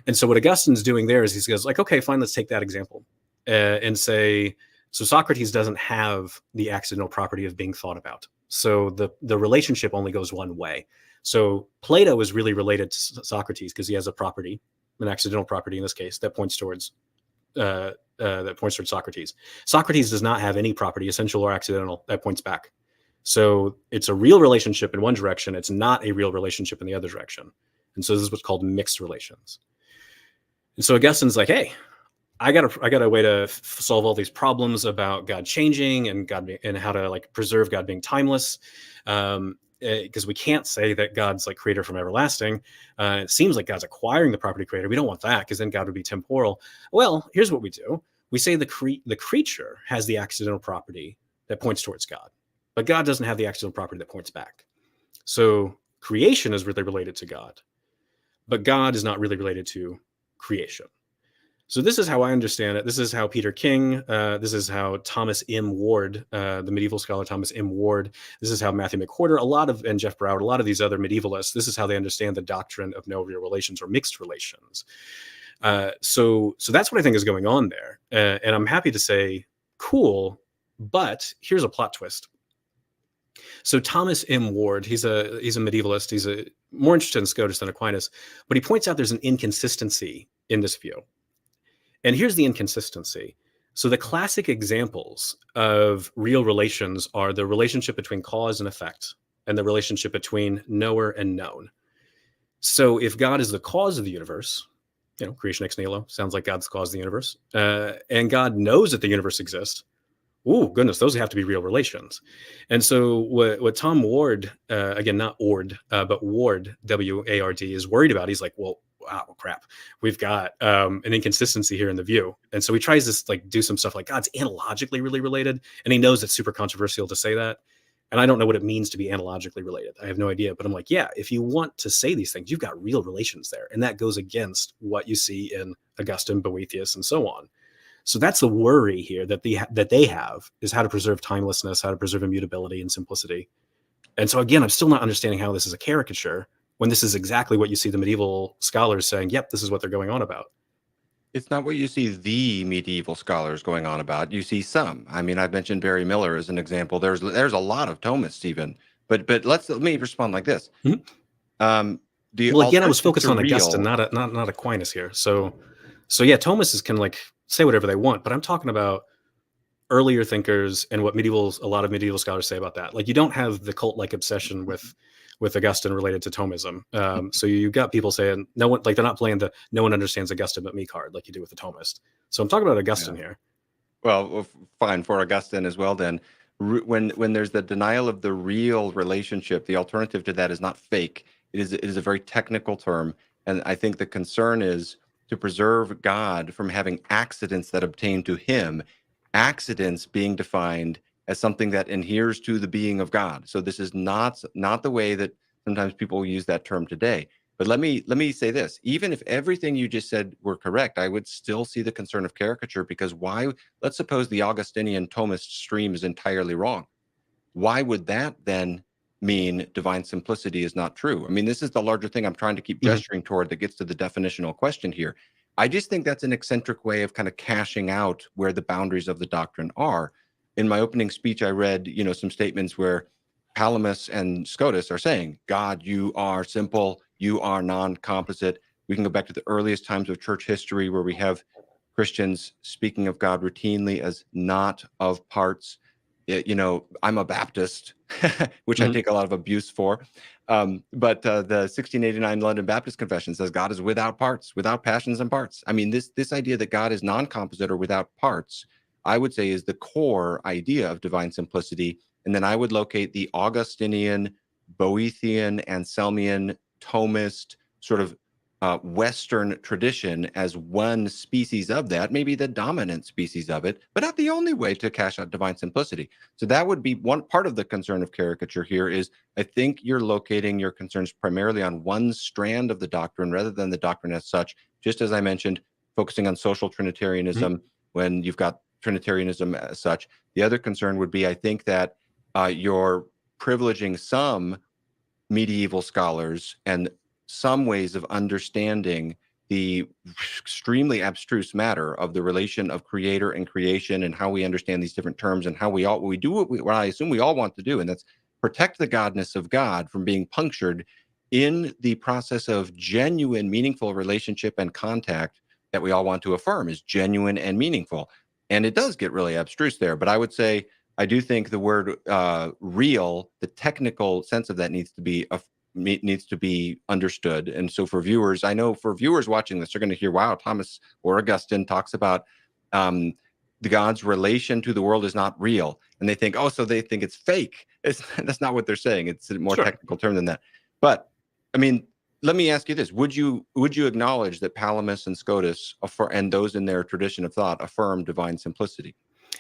G: And so what Augustine's doing there is he goes like, okay, fine, let's take that example and say, so Socrates doesn't have the accidental property of being thought about. So the relationship only goes one way. So Plato is really related to Socrates because he has a property, an accidental property in this case, that points towards Socrates. Socrates does not have any property, essential or accidental, that points back. So it's a real relationship in one direction. It's not a real relationship in the other direction. And so this is what's called mixed relations. And so Augustine's like, hey, I got a way to solve all these problems about God changing and and how to like preserve God being timeless. Because we can't say that God's like creator from everlasting. It seems like God's acquiring the property creator. We don't want that because then God would be temporal. Well, here's what we do. We say the creature has the accidental property that points towards God, but God doesn't have the accidental property that points back. So creation is really related to God, but God is not really related to creation. So this is how I understand it. This is how Peter King, this is how Thomas M. Ward, the medieval scholar Thomas M. Ward, this is how Matthew McWhorter, and Jeff Broward, a lot of these other medievalists, this is how they understand the doctrine of no real relations or mixed relations. So that's what I think is going on there. And I'm happy to say, cool, but here's a plot twist. So Thomas M. Ward, he's a medievalist. He's more interested in Scotus than Aquinas, but he points out there's an inconsistency in this view. And here's the inconsistency. So the classic examples of real relations are the relationship between cause and effect and the relationship between knower and known. So if God is the cause of the universe, creation ex nihilo, sounds like God's the cause of the universe, and God knows that the universe exists, oh, goodness, those have to be real relations. And so what Tom Ward, again, not Ord, but Ward, W-A-R-D, is worried about, he's like, well, wow, crap, we've got an inconsistency here in the view. And so he tries to do some stuff like God's analogically really related. And he knows it's super controversial to say that. And I don't know what it means to be analogically related. I have no idea. But I'm like, yeah, if you want to say these things, you've got real relations there. And that goes against what you see in Augustine, Boethius, and so on. So that's the worry here that they have, is how to preserve timelessness, how to preserve immutability and simplicity. And so again, I'm still not understanding how this is a caricature when this is exactly what you see the medieval scholars saying, yep, this is what they're going on about.
F: It's not what you see the medieval scholars going on about. You see some. I mean, I've mentioned Barry Miller as an example. There's a lot of Thomists even. But let me respond like this.
G: Mm-hmm. Well, again, I was focused on Augustine, not Aquinas here. So yeah, Thomists can say whatever they want, but I'm talking about earlier thinkers and what a lot of medieval scholars say about that. You don't have the cult-like obsession with Augustine related to Thomism. So you got people saying no one, they're not playing the no one understands Augustine but me card like you do with the Thomist. So I'm talking about Augustine here.
F: Well, fine for Augustine as well. Then when there's the denial of the real relationship, the alternative to that is not fake. It is a very technical term, and I think the concern is to preserve God from having accidents that obtain to him, accidents being defined as something that adheres to the being of God. So this is not the way that sometimes people use that term today. But let me say this, even if everything you just said were correct, I would still see the concern of caricature, because let's suppose the Augustinian Thomist stream is entirely wrong. Why would that then mean divine simplicity is not true? I mean, this is the larger thing I'm trying to keep gesturing toward that gets to the definitional question here. I just think that's an eccentric way of kind of cashing out where the boundaries of the doctrine are. In my opening speech, I read, some statements where Palamas and Scotus are saying, God, you are simple, you are non-composite. We can go back to the earliest times of church history where we have Christians speaking of God routinely as not of parts. I'm a Baptist, which I take a lot of abuse for. But the 1689 London Baptist Confession says God is without parts, without passions and parts. I mean, this idea that God is non-composite or without parts, I would say, is the core idea of divine simplicity. And then I would locate the Augustinian, Boethian, Anselmian, Thomist sort of Western tradition as one species of that, maybe the dominant species of it, but not the only way to cash out divine simplicity. So that would be one part of the concern of caricature here. Is I think you're locating your concerns primarily on one strand of the doctrine rather than the doctrine as such. Just as I mentioned, focusing on social Trinitarianism when you've got Trinitarianism as such. The other concern would be, I think that you're privileging some medieval scholars and some ways of understanding the extremely abstruse matter of the relation of creator and creation and how we understand these different terms and how we do what I assume we all want to do, and that's protect the godness of God from being punctured in the process of genuine, meaningful relationship and contact that we all want to affirm is genuine and meaningful. And it does get really abstruse there, but I would say I do think the word real, the technical sense of that needs to be understood. And so for viewers, I know for viewers watching this, they're going to hear, wow, Thomas or Augustine talks about the God's relation to the world is not real. And they think, oh, so they think it's fake. That's not what they're saying. It's a more technical term than that. But I mean, let me ask you this. Would you acknowledge that Palamas and Scotus and those in their tradition of thought affirm divine simplicity?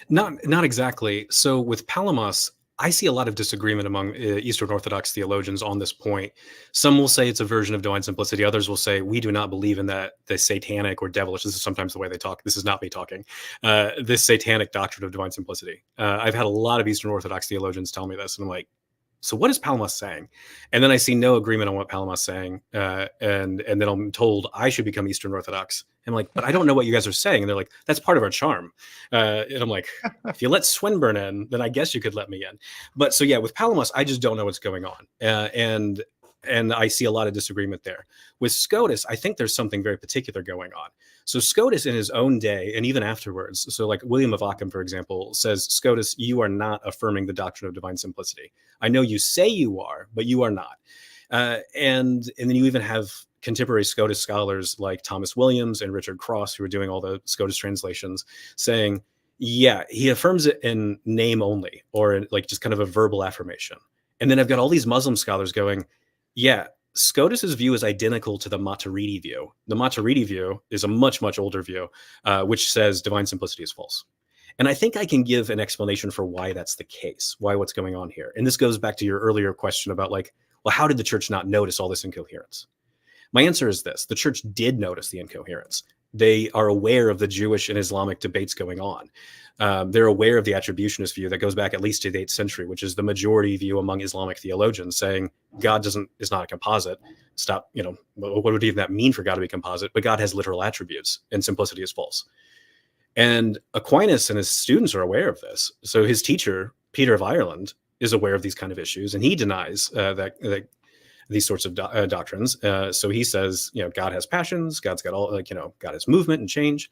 G: Not exactly. So with Palamas, I see a lot of disagreement among Eastern Orthodox theologians on this point. Some will say it's a version of divine simplicity. Others will say we do not believe in that the satanic or devilish, this is sometimes the way they talk, this is not me talking, this satanic doctrine of divine simplicity. I've had a lot of Eastern Orthodox theologians tell me this, and I'm like, so what is Palamas saying? And then I see no agreement on what Palamas is saying. And then I'm told I should become Eastern Orthodox. And I'm like, but I don't know what you guys are saying. And they're like, that's part of our charm. And I'm like, if you let Swinburne in, then I guess you could let me in. But so yeah, with Palamas, I just don't know what's going on. And I see a lot of disagreement there. With Scotus, I think there's something very particular going on. So Scotus in his own day, and even afterwards, so like William of Ockham, for example, says, Scotus, you are not affirming the doctrine of divine simplicity. I know you say you are, but you are not. And then you even have contemporary Scotus scholars like Thomas Williams and Richard Cross, who are doing all the Scotus translations, saying, yeah, he affirms it in name only, or like just kind of a verbal affirmation. And then I've got all these Muslim scholars going, yeah, Scotus's view is identical to the Maturidi view. The Maturidi view is a much, much older view, which says divine simplicity is false. And I think I can give an explanation for why that's the case, why what's going on here. And this goes back to your earlier question about like, well, how did the church not notice all this incoherence? My answer is this. The church did notice the incoherence. They are aware of the Jewish and Islamic debates going on. They're aware of the attributionist view that goes back at least to the 8th century, which is the majority view among Islamic theologians, saying God is not a composite. Stop, what would even that mean for God to be composite? But God has literal attributes, and simplicity is false. And Aquinas and his students are aware of this. So his teacher, Peter of Ireland, is aware of these kind of issues, and he denies that these sorts of doctrines. So he says, God has passions, God's got all, God has movement and change.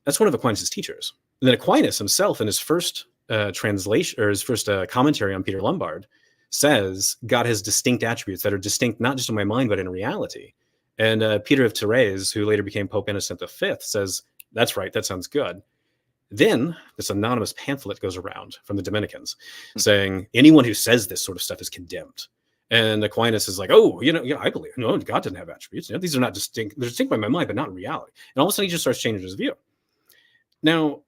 G: That's one of Aquinas' teachers. And then Aquinas himself, in his first translation or his first commentary on Peter Lombard, says God has distinct attributes that are distinct not just in my mind but in reality. And Peter of Therese, who later became Pope Innocent V, says, that's right, that sounds good. Then this anonymous pamphlet goes around from the Dominicans saying anyone who says this sort of stuff is condemned. And Aquinas is like, oh, I believe, no, God doesn't have attributes. These are not distinct. They're distinct by my mind, but not in reality. And all of a sudden he just starts changing his view. Now,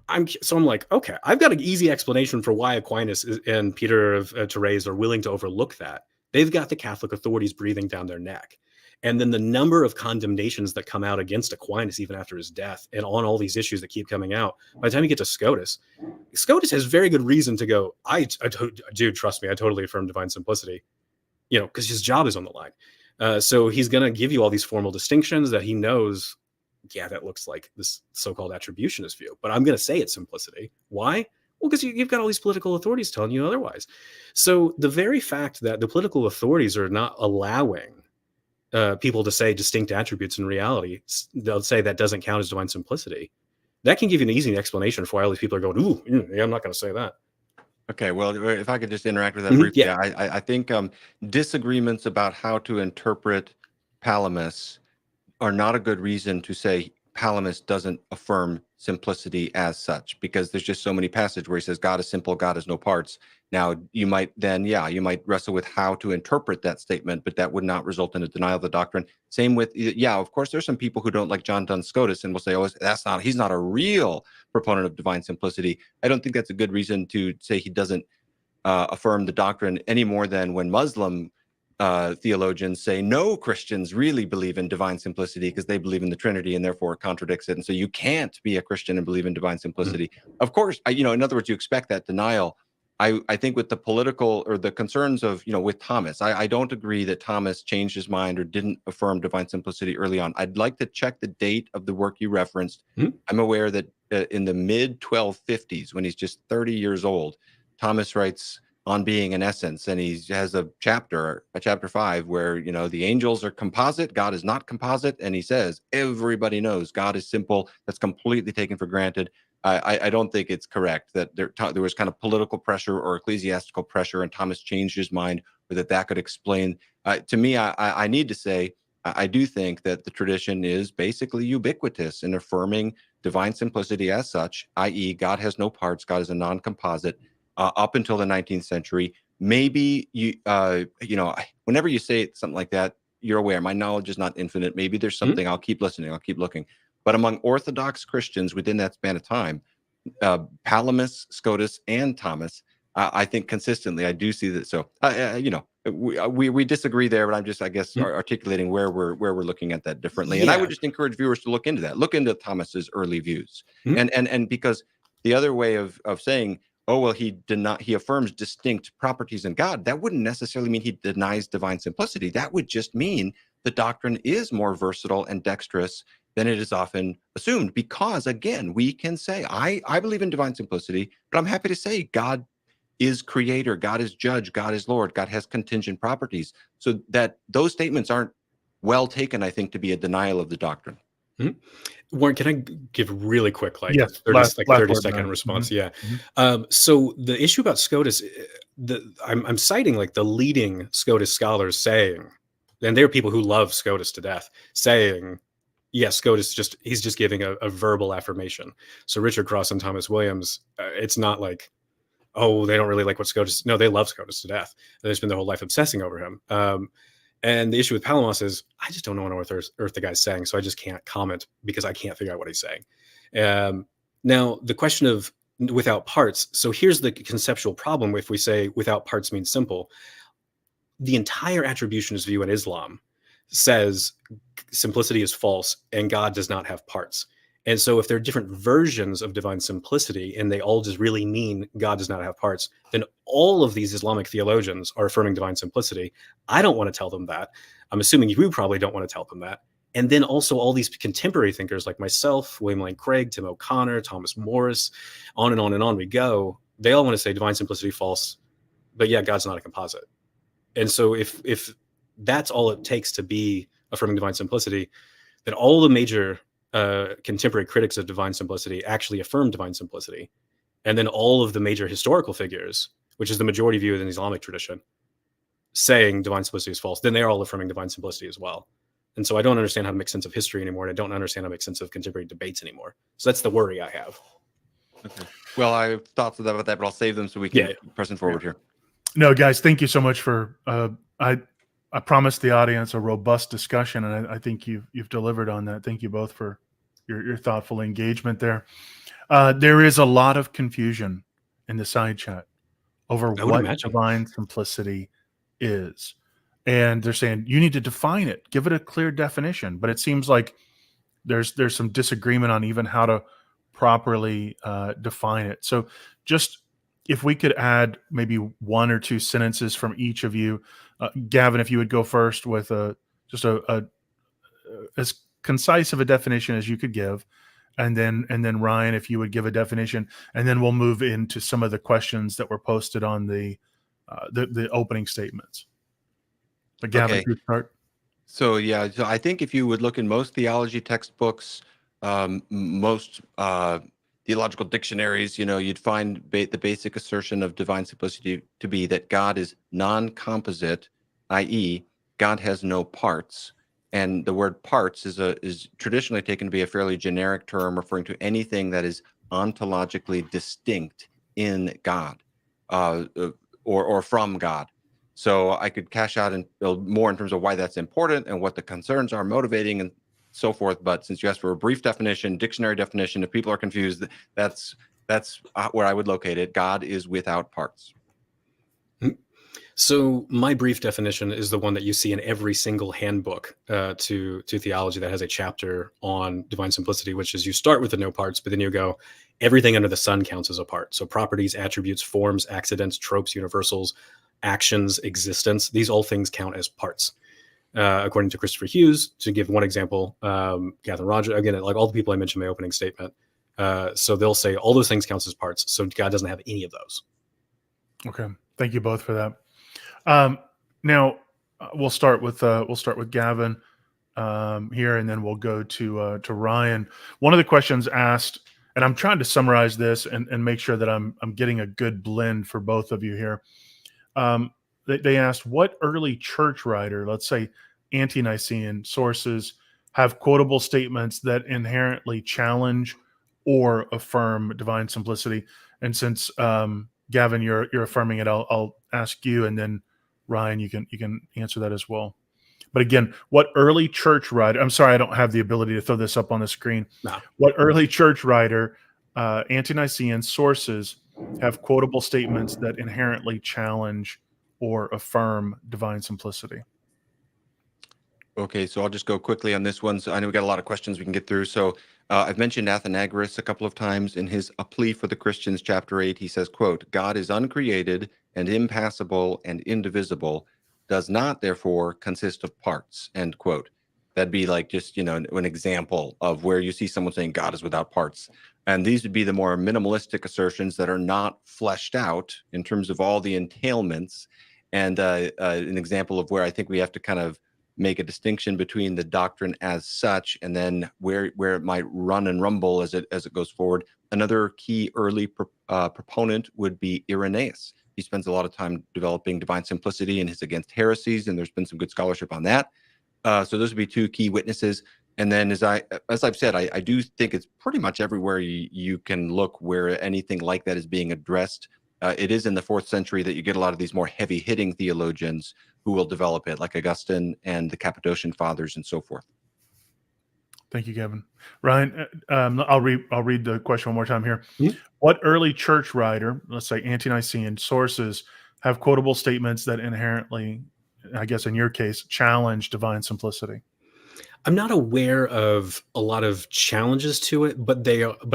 G: I'm like, okay, I've got an easy explanation for why Aquinas and Peter of Therese are willing to overlook that. They've got the Catholic authorities breathing down their neck. And then the number of condemnations that come out against Aquinas even after his death and on all these issues that keep coming out, by the time you get to Scotus has very good reason to go, dude, trust me, I totally affirm divine simplicity, because his job is on the line. So he's going to give you all these formal distinctions that he knows, yeah, that looks like this so-called attributionist view, but I'm going to say it's simplicity. Why? Well, because you've got all these political authorities telling you otherwise. So the very fact that the political authorities are not allowing people to say distinct attributes in reality, they'll say that doesn't count as divine simplicity. That can give you an easy explanation for why all these people are going, ooh, yeah, I'm not going to say that.
F: Okay, well, if I could just interact with that briefly, yeah. I think disagreements about how to interpret Palamas are not a good reason to say Palamas doesn't affirm simplicity as such, because there's just so many passages where he says God is simple, God has no parts. Now, you might wrestle with how to interpret that statement, but that would not result in a denial of the doctrine. Same with, of course, there's some people who don't like John Duns Scotus and will say, he's not a real proponent of divine simplicity. I don't think that's a good reason to say he doesn't affirm the doctrine any more than when Muslim theologians say no Christians really believe in divine simplicity because they believe in the Trinity and therefore it contradicts it. And so you can't be a Christian and believe in divine simplicity. Of course, in other words, you expect that denial. I think with the political or the concerns of, with Thomas, I don't agree that Thomas changed his mind or didn't affirm divine simplicity early on. I'd like to check the date of the work you referenced. I'm aware that in the mid 1250s, when he's just 30 years old, Thomas writes On Being in Essence, and he has a chapter 5, where, the angels are composite, God is not composite, and he says, everybody knows God is simple. That's completely taken for granted. I don't think it's correct that there was kind of political pressure or ecclesiastical pressure and Thomas changed his mind, or that could explain. To me, I need to say, I do think that the tradition is basically ubiquitous in affirming divine simplicity as such, i.e. God has no parts, God is a non-composite, up until the 19th century. Maybe whenever you say something like that, you're aware my knowledge is not infinite. Maybe there's something. I'll keep listening, I'll keep looking. But among Orthodox Christians within that span of time, Palamas, Scotus, and Thomas, I think consistently, I do see that. So, we disagree there, but I'm just, I guess, articulating where we're looking at that differently. And I would just encourage viewers to look into that, look into Thomas's early views, and because the other way of saying, oh well, he affirms distinct properties in God, that wouldn't necessarily mean he denies divine simplicity. That would just mean the doctrine is more versatile and dexterous than it is often assumed, because again, we can say, I believe in divine simplicity, but I'm happy to say God is creator, God is judge, God is Lord, God has contingent properties. So that those statements aren't well taken, I think, to be a denial of the doctrine.
G: Warren, can I give really quick,
E: yes,
G: 30-second response? So the issue about Scotus, I'm citing the leading Scotus scholars saying, and there are people who love Scotus to death, saying, yes, Scotus he's just giving a verbal affirmation. So Richard Cross and Thomas Williams, it's not like, oh, they don't really like what Scotus. No, they love Scotus to death. They spend their whole life obsessing over him. And the issue with Palamas is, I just don't know what on earth the guy's saying, so I just can't comment because I can't figure out what he's saying. Now, the question of without parts. So here's the conceptual problem. If we say without parts means simple, the entire attributionist view in Islam says simplicity is false and God does not have parts. And so if there are different versions of divine simplicity and they all just really mean God does not have parts, then all of these Islamic theologians are affirming divine simplicity. I don't want to tell them that. I'm assuming you probably don't want to tell them that. And then also all these contemporary thinkers like myself, William Lane Craig, Tim O'Connor, Thomas Morris, on and on and on we go. They all want to say divine simplicity false, but yeah, God's not a composite. And so if that's all it takes to be affirming divine simplicity, then all the major contemporary critics of divine simplicity actually affirm divine simplicity. And then all of the major historical figures, which is the majority view in the Islamic tradition, saying divine simplicity is false, then they're all affirming divine simplicity as well. And so I don't understand how to make sense of history anymore. And I don't understand how to make sense of contemporary debates anymore. So that's the worry I have.
F: Okay. Well, I have thoughts about that, but I'll save them so we can press forward here.
E: No, guys, thank you so much for, I promised the audience a robust discussion, and I think you've delivered on that. Thank you both for your thoughtful engagement there. There is a lot of confusion in the side chat over what divine simplicity is. And they're saying, you need to define it, give it a clear definition. But it seems like there's some disagreement on even how to properly define it. So just if we could add maybe one or two sentences from each of you. Gavin, if you would go first with just a as concise of a definition as you could give, and then Ryan, if you would give a definition, and then we'll move into some of the questions that were posted on the opening statements. But Gavin, if you start.
F: So I think if you would look in most theology textbooks, most theological dictionaries, you'd find the basic assertion of divine simplicity to be that God is non-composite, i.e., God has no parts. And the word parts is traditionally taken to be a fairly generic term referring to anything that is ontologically distinct in God or from God. So I could cash out and build more in terms of why that's important and what the concerns are motivating and so forth. But since you asked for a brief definition, dictionary definition, if people are confused, that's where I would locate it. God is without parts.
G: So my brief definition is the one that you see in every single handbook to theology that has a chapter on divine simplicity, which is you start with the no parts, but then you go, everything under the sun counts as a part. So properties, attributes, forms, accidents, tropes, universals, actions, existence, these all things count as parts. According to Christopher Hughes, to give one example, Gavin Roger, again, like all the people I mentioned in my opening statement. So they'll say all those things counts as parts. So God doesn't have any of those.
E: Okay. Thank you both for that. Now we'll start with Gavin here, and then we'll go to Ryan. One of the questions asked, and I'm trying to summarize this and make sure that I'm getting a good blend for both of you here. They asked, what early church writer, let's say ante-Nicene sources, have quotable statements that inherently challenge or affirm divine simplicity? And since Gavin, you're affirming it, I'll ask you, and then Ryan, you can answer that as well. But again, what early church writer? I'm sorry, I don't have the ability to throw this up on the screen.
G: No.
E: What early church writer, ante-Nicene sources, have quotable statements that inherently challenge or affirm divine simplicity?
F: Okay, so I'll just go quickly on this one. So I know we got a lot of questions we can get through. So I've mentioned Athenagoras a couple of times in his A Plea for the Christians, chapter 8. He says, quote, God is uncreated and impassible and indivisible, does not therefore consist of parts, end quote. That'd be like just, an example of where you see someone saying God is without parts. And these would be the more minimalistic assertions that are not fleshed out in terms of all the entailments. And an example of where I think we have to kind of make a distinction between the doctrine as such and then where it might run and rumble as it goes forward. Another key early proponent would be Irenaeus. He spends a lot of time developing divine simplicity in his Against Heresies, and there's been some good scholarship on that. So those would be two key witnesses. And then as I've said, I do think it's pretty much everywhere you can look where anything like that is being addressed. It is in the 4th century that you get a lot of these more heavy-hitting theologians who will develop it, like Augustine and the Cappadocian Fathers and so forth.
E: Thank you, Gavin. Ryan, I'll read the question one more time here.
G: Mm-hmm.
E: What early church writer, let's say ante-Nicene sources, have quotable statements that inherently, I guess in your case, challenge divine simplicity?
G: I'm not aware of a lot of challenges to it, but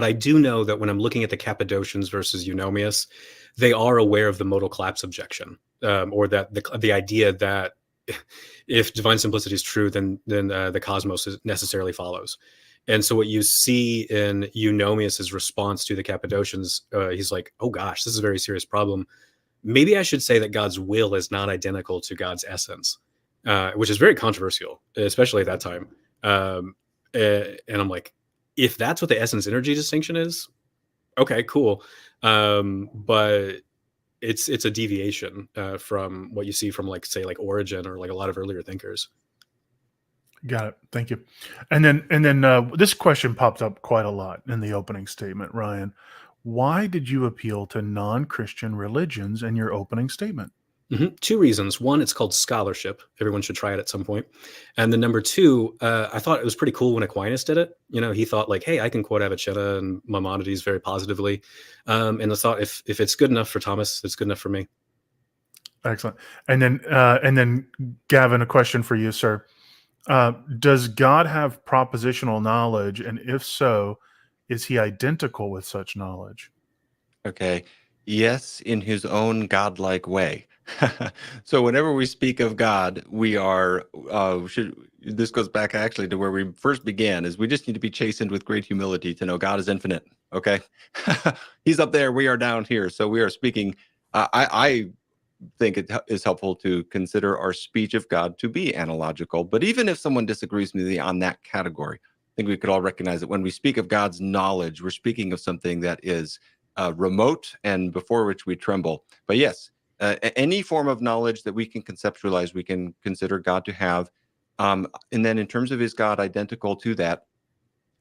G: I do know that when I'm looking at the Cappadocians versus Eunomius, they are aware of the modal collapse objection, or that the idea that if divine simplicity is true, then the cosmos necessarily follows. And so what you see in Eunomius's response to the Cappadocians, he's like, oh gosh, this is a very serious problem. Maybe I should say that God's will is not identical to God's essence, which is very controversial, especially at that time. And I'm like, if that's what the essence energy distinction is, okay, cool. But it's a deviation from what you see from like Origen or like a lot of earlier thinkers.
E: Got it. Thank you. And then this question popped up quite a lot in the opening statement, Ryan. Why did you appeal to non-Christian religions in your opening statement?
G: Mm-hmm. 2 reasons. One, it's called scholarship. Everyone should try it at some point. And then number 2, I thought it was pretty cool when Aquinas did it. He thought like, hey, I can quote Avicenna and Maimonides very positively. And I thought if it's good enough for Thomas, it's good enough for me.
E: Excellent. And then Gavin, a question for you, sir. Does God have propositional knowledge? And if so, is he identical with such knowledge?
F: Okay. Yes, in his own godlike way. So whenever we speak of God, we are, this goes back actually to where we first began, is we just need to be chastened with great humility to know God is infinite. Okay. He's up there. We are down here. So we are speaking. I think it is helpful to consider our speech of God to be analogical. But even if someone disagrees with me on that category, I think we could all recognize that when we speak of God's knowledge, we're speaking of something that is remote and before which we tremble. But yes, any form of knowledge that we can conceptualize, we can consider God to have. And then in terms of is God identical to that,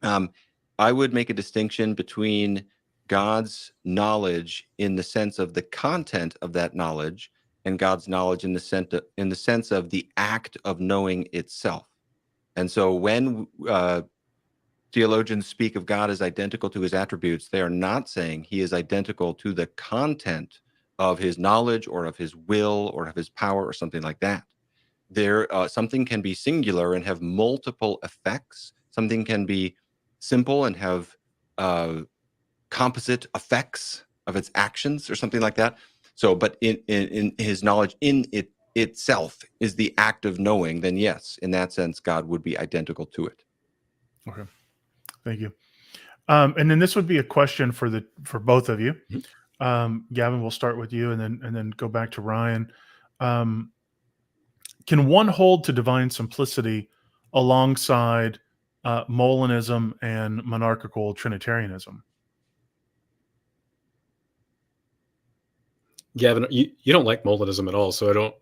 F: I would make a distinction between God's knowledge in the sense of the content of that knowledge and God's knowledge in the sense of the act of knowing itself. And so when theologians speak of God as identical to his attributes, they are not saying he is identical to the content of his knowledge or of his will or of his power or something like that. There, something can be singular and have multiple effects. Something can be simple and have composite effects of its actions or something like that. So, but in his knowledge in it itself is the act of knowing, then yes, in that sense, God would be identical to it.
E: Okay, thank you. And then this would be a question for both of you. Gavin, we'll start with you, and then go back to Ryan. Can one hold to divine simplicity alongside Molinism and monarchical Trinitarianism?
G: Gavin, you don't like Molinism at all, so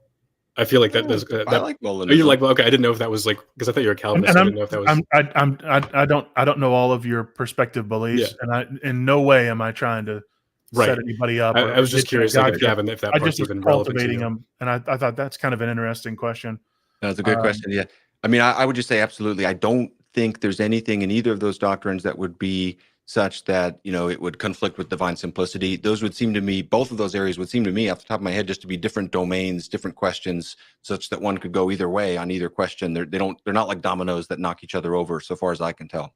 G: I feel like that does.
F: I like Molinism.
G: Oh, you're like, well, okay. I didn't know if that was like, because I thought you were a Calvinist. I didn't know if that was.
E: I don't know all of your perspective beliefs, and I in no way am I trying to set anybody up.
G: I was just curious, like, Gavin, if that part's even relevant to you.
E: Them, and I thought that's kind of an interesting question.
F: That's a good question. Yeah, I mean, I would just say absolutely. I don't think there's anything in either of those doctrines that would be such that, you know, it would conflict with divine simplicity. Those would seem to me, both of those areas would seem to me off the top of my head just to be different domains, different questions, such that one could go either way on either question. They're not like dominoes that knock each other over, so far as I can tell.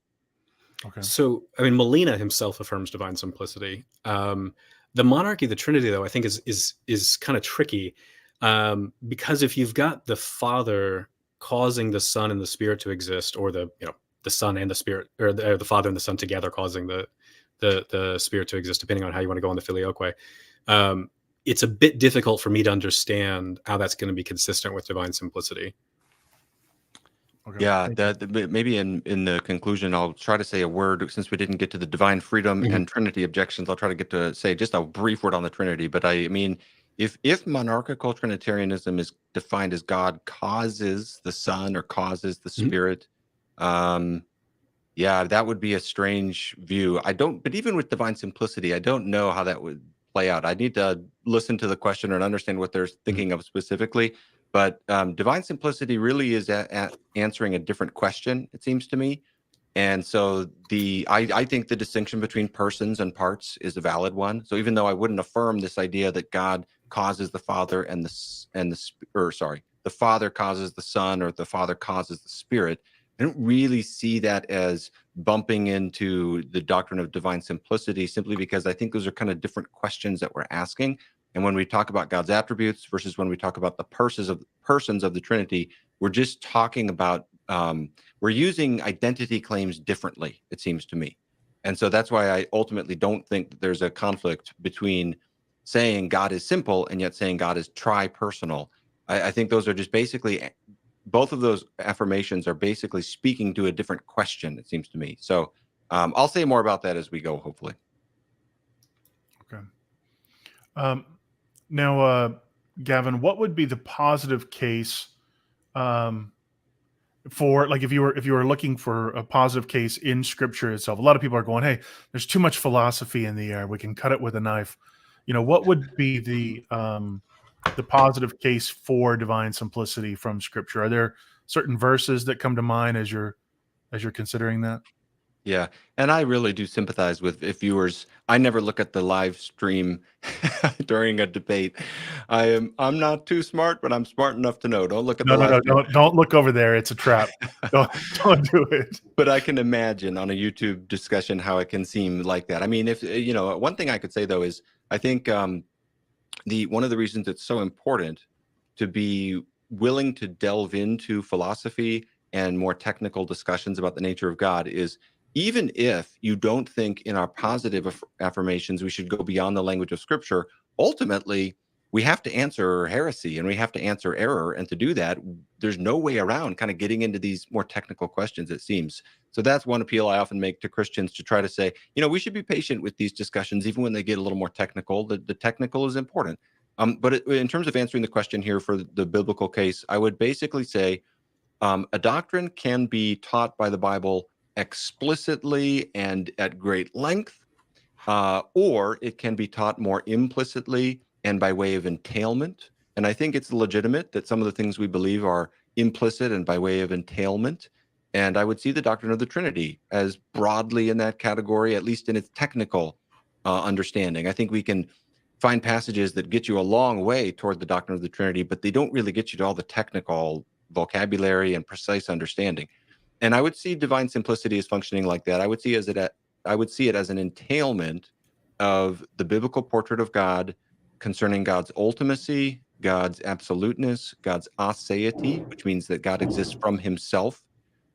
G: Okay. So, I mean, Molina himself affirms divine simplicity. The monarchy, the Trinity, though, I think is kind of tricky, because if you've got the Father causing the Son and the Spirit to exist, or the Son and the Spirit, or the Father and the Son together causing the Spirit to exist, depending on how you want to go on the filioque, it's a bit difficult for me to understand how that's going to be consistent with divine simplicity.
F: Okay. Yeah, maybe in the conclusion, I'll try to say a word, since we didn't get to the divine freedom and Trinity objections. I'll try to get to say just a brief word on the Trinity. But I mean, if monarchical Trinitarianism is defined as God causes the Son or causes the Spirit, yeah, that would be a strange view. But even with divine simplicity, I don't know how that would play out. I need to listen to the questioner and understand what they're thinking of specifically. But divine simplicity really is answering a different question, it seems to me. And so I think the distinction between persons and parts is a valid one. So even though I wouldn't affirm this idea that God causes the Father the Father causes the Son, or the Father causes the Spirit, I don't really see that as bumping into the doctrine of divine simplicity, simply because I think those are kind of different questions that we're asking. And when we talk about God's attributes versus when we talk about the persons of the Trinity, we're just talking about, we're using identity claims differently, it seems to me. And so that's why I ultimately don't think that there's a conflict between saying God is simple and yet saying God is tri-personal. I think those are just basically, both of those affirmations are basically speaking to a different question, it seems to me. So I'll say more about that as we go, hopefully.
E: Okay. Now, Gavin, what would be the positive case for, like, if you were looking for a positive case in Scripture itself? A lot of people are going, "Hey, there's too much philosophy in the air. We can cut it with a knife." You know, what would be the positive case for divine simplicity from Scripture? Are there certain verses that come to mind as you're considering that?
F: Yeah, and I really do sympathize with viewers. I never look at the live stream during a debate. I'm not too smart, but I'm smart enough to know. Don't look at
E: don't look over there. It's a trap. don't do it.
F: But I can imagine on a YouTube discussion how it can seem like that. I mean, if one thing I could say though is I think one of the reasons it's so important to be willing to delve into philosophy and more technical discussions about the nature of God is, even if you don't think in our positive affirmations we should go beyond the language of Scripture, ultimately we have to answer heresy and we have to answer error. And to do that, there's no way around kind of getting into these more technical questions, it seems. So that's one appeal I often make to Christians, to try to say, we should be patient with these discussions, even when they get a little more technical. The technical is important. But in terms of answering the question here for the biblical case, I would basically say a doctrine can be taught by the Bible explicitly and at great length, or it can be taught more implicitly and by way of entailment. And I think it's legitimate that some of the things we believe are implicit and by way of entailment. And I would see the doctrine of the Trinity as broadly in that category, at least in its technical understanding. I think we can find passages that get you a long way toward the doctrine of the Trinity, but they don't really get you to all the technical vocabulary and precise understanding. And I would see divine simplicity as functioning like that. I would see it as an entailment of the biblical portrait of God concerning God's ultimacy, God's absoluteness, God's aseity, which means that God exists from himself.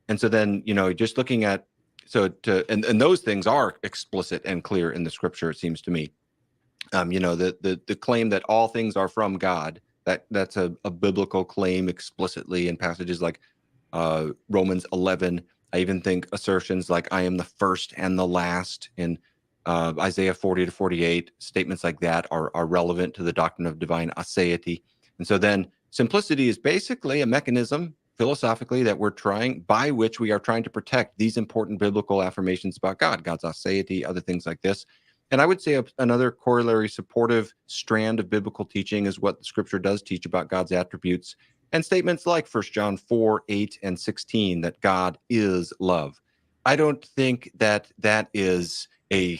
F: And so then, just looking at, and those things are explicit and clear in the scripture, it seems to me. The claim that all things are from God, that's a biblical claim explicitly in passages like Romans 11. I even think assertions like I am the first and the last in Isaiah 40 to 48, statements like that are relevant to the doctrine of divine aseity. And so then simplicity is basically a mechanism philosophically by which we are trying to protect these important biblical affirmations about God, God's aseity, other things like this. And I would say another corollary supportive strand of biblical teaching is what the scripture does teach about God's attributes, and statements like 1 John 4, 8, and 16, that God is love. I don't think that is I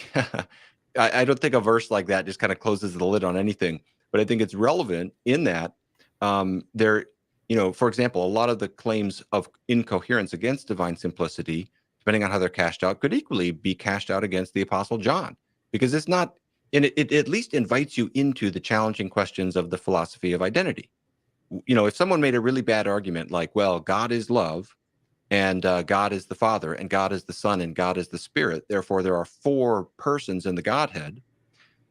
F: don't think a verse like that just kind of closes the lid on anything, but I think it's relevant in that for example, a lot of the claims of incoherence against divine simplicity, depending on how they're cashed out, could equally be cashed out against the Apostle John. Because it's not, and it at least invites you into the challenging questions of the philosophy of identity. If someone made a really bad argument like, well, God is love, and God is the Father, and God is the Son, and God is the Spirit, therefore there are 4 persons in the Godhead,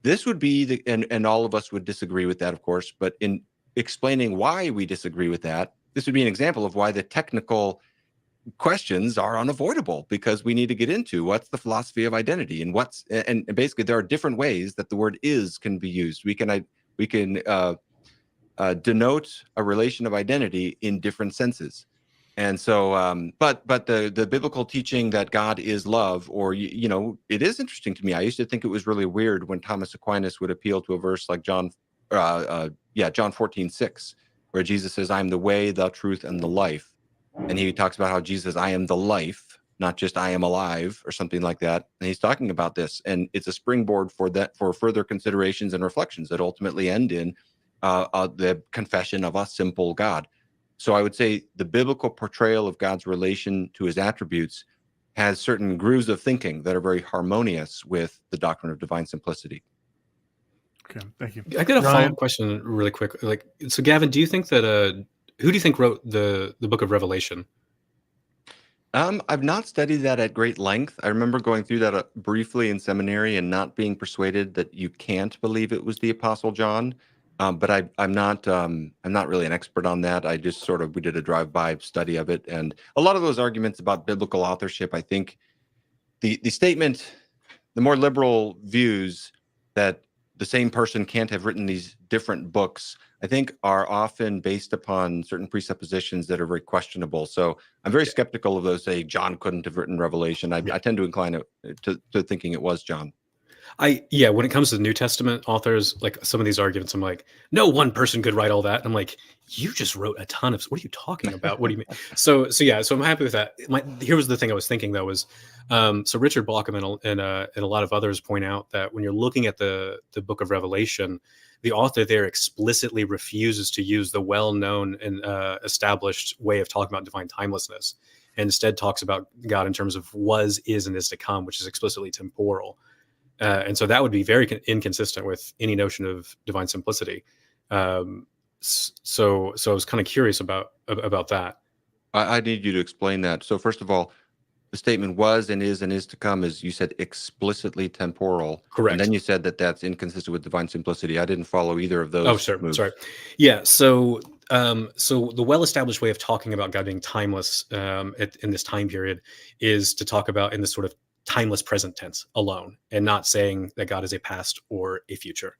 F: this would be and all of us would disagree with that, of course, but in explaining why we disagree with that, this would be an example of why the technical questions are unavoidable, because we need to get into what's the philosophy of identity and basically there are different ways that the word is can be used. We can denote a relation of identity in different senses. And so but the biblical teaching that God is love, or it is interesting to me. I used to think it was really weird when Thomas Aquinas would appeal to a verse like John 14:6, where Jesus says, I am the way, the truth, and the life. And he talks about how Jesus, I am the life, not just I am alive or something like that. And he's talking about this, and it's a springboard for further considerations and reflections that ultimately end in the confession of a simple God. So I would say the biblical portrayal of God's relation to his attributes has certain grooves of thinking that are very harmonious with the doctrine of divine simplicity.
E: Okay, thank you.
G: I got a follow-up question really quick. So Gavin, do you think that who do you think wrote the book of Revelation?
F: I've not studied that at great length. I remember going through that briefly in seminary and not being persuaded that you can't believe it was the Apostle John. But I'm not really an expert on that. I just we did a drive-by study of it, and a lot of those arguments about biblical authorship, I think the statement, the more liberal views that the same person can't have written these different books, I think are often based upon certain presuppositions that are very questionable. So I'm very skeptical of those say John couldn't have written Revelation. I tend to incline to thinking it was John.
G: When it comes to the New Testament authors, like some of these arguments, I'm like, no one person could write all that. I'm like, you just wrote a ton of, what are you talking about? What do you mean? So I'm happy with that. Here was the thing I was thinking though was, so Richard Bauckham and a lot of others point out that when you're looking at the book of Revelation, the author there explicitly refuses to use the well-known and established way of talking about divine timelessness, and instead talks about God in terms of was, is, and is to come, which is explicitly temporal. And so that would be very inconsistent with any notion of divine simplicity. So I was kind of curious about that.
F: I need you to explain that. So first of all, the statement was and is to come is, you said, explicitly temporal.
G: Correct.
F: And then you said that that's inconsistent with divine simplicity. I didn't follow either of those.
G: Oh, sure.
F: moves.
G: Sorry. Yeah. So the well-established way of talking about God being timeless in this time period is to talk about in this sort of timeless present tense alone, and not saying that God is a past or a future.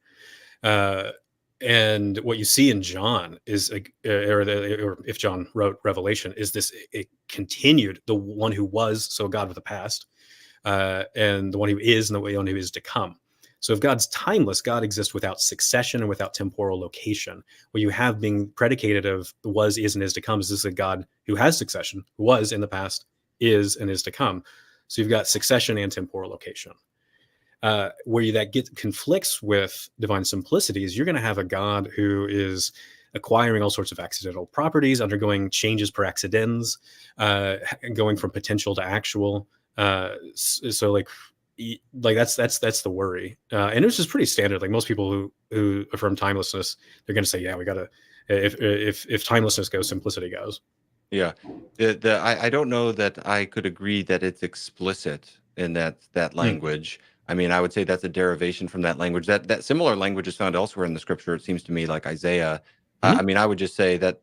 G: And what you see in John is, or if John wrote Revelation, is this it continued the one who was, so God with the past, and the one who is, and the one who is to come. So if God's timeless, God exists without succession and without temporal location. What you have being predicated of the was, is, and is to come is this a God who has succession, who was in the past, is, and is to come. So you've got succession and temporal location. Where that conflicts with divine simplicity is you're going to have a God who is acquiring all sorts of accidental properties, undergoing changes per accidens, going from potential to actual. So like that's the worry, and it's just pretty standard. Like most people who affirm timelessness, they're going to say, yeah, we got to. If timelessness goes, simplicity goes.
F: Yeah, I don't know that I could agree that it's explicit in that language. I mean, I would say that's a derivation from that language. That similar language is found elsewhere in the scripture. It seems to me, like Isaiah. I mean, I would just say that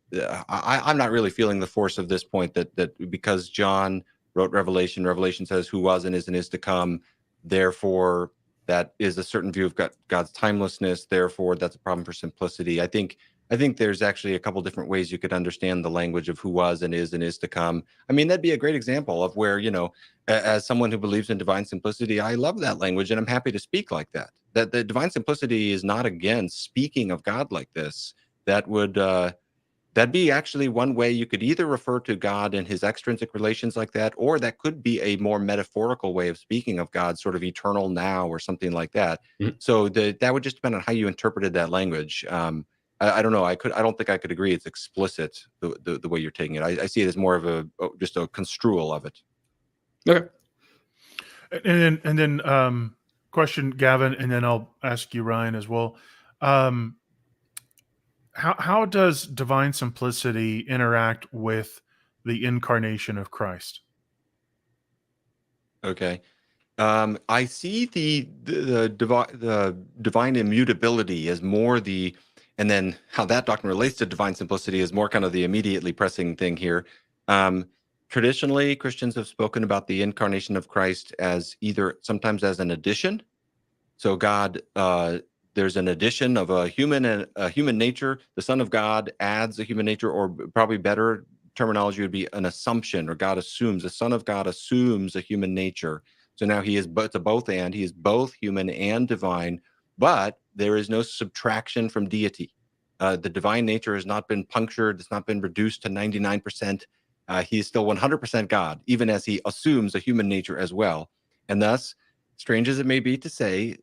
F: I'm not really feeling the force of this point that because John wrote Revelation says who was and is to come. Therefore, that is a certain view of God's timelessness. Therefore, that's a problem for simplicity. I think there's actually a couple different ways you could understand the language of who was and is to come. I mean, that'd be a great example of where, as someone who believes in divine simplicity, I love that language and I'm happy to speak like that. That the divine simplicity is not against speaking of God like this. That would that'd be actually one way you could either refer to God and his extrinsic relations like that, or that could be a more metaphorical way of speaking of God, sort of eternal now or something like that. So that would just depend on how you interpreted that language. I don't know. I don't think I could agree it's explicit the way you're taking it. I see it as more of just a construal of it.
G: Okay.
E: And then question, Gavin, and then I'll ask you, Ryan, as well. How does divine simplicity interact with the incarnation of Christ?
F: Okay. I see the divine immutability as more and then how that doctrine relates to divine simplicity is more kind of the immediately pressing thing here. Traditionally, Christians have spoken about the incarnation of Christ as sometimes as an addition. So God, there's an addition of a human nature. The Son of God adds a human nature, or probably better terminology would be an assumption, or the Son of God assumes a human nature. So now it's a both and. He is both human and divine, but there is no subtraction from deity. The divine nature has not been punctured. It's not been reduced to 99%. He is still 100% God, even as he assumes a human nature as well. And thus, strange as it may be to say,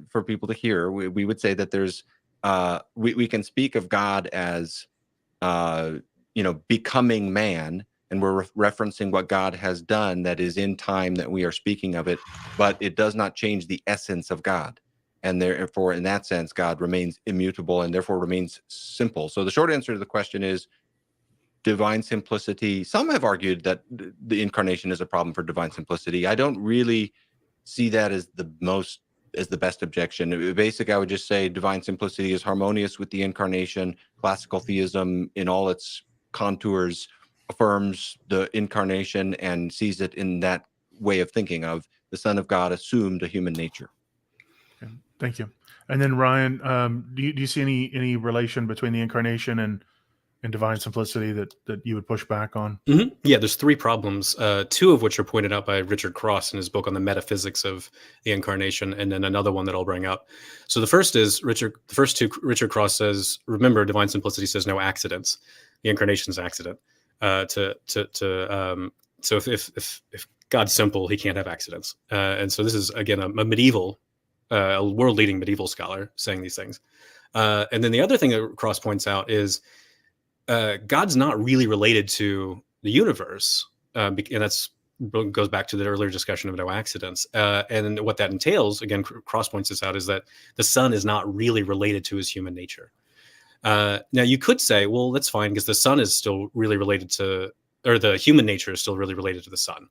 F: for people to hear, we would say that there's we can speak of God as becoming man, and we're referencing what God has done that is in time that we are speaking of it, but it does not change the essence of God. And therefore, in that sense, God remains immutable and therefore remains simple. So the short answer to the question is divine simplicity. Some have argued that the incarnation is a problem for divine simplicity. I don't really see that as the best objection. Basically, I would just say divine simplicity is harmonious with the incarnation. Classical theism in all its contours affirms the incarnation and sees it in that way of thinking of the Son of God assumed a human nature.
E: Okay, thank you. And then Ryan, do you see any relation between the incarnation and divine simplicity that you would push back on?
G: Yeah, there's three problems, two of which are pointed out by Richard Cross in his book on the metaphysics of the incarnation, and then another one that I'll bring up. So the first two, Richard Cross says, remember, divine simplicity says no accidents. The incarnation is accident. So if God's simple, he can't have accidents. And so this is, again, a world-leading medieval scholar saying these things. And then the other thing that Cross points out is God's not really related to the universe, and that's goes back to the earlier discussion of no accidents. And what that entails, again, Cross points this out, is that the Son is not really related to his human nature. Now, you could say, well, that's fine because the Son is still really related to, or the human nature is still really related to the Son.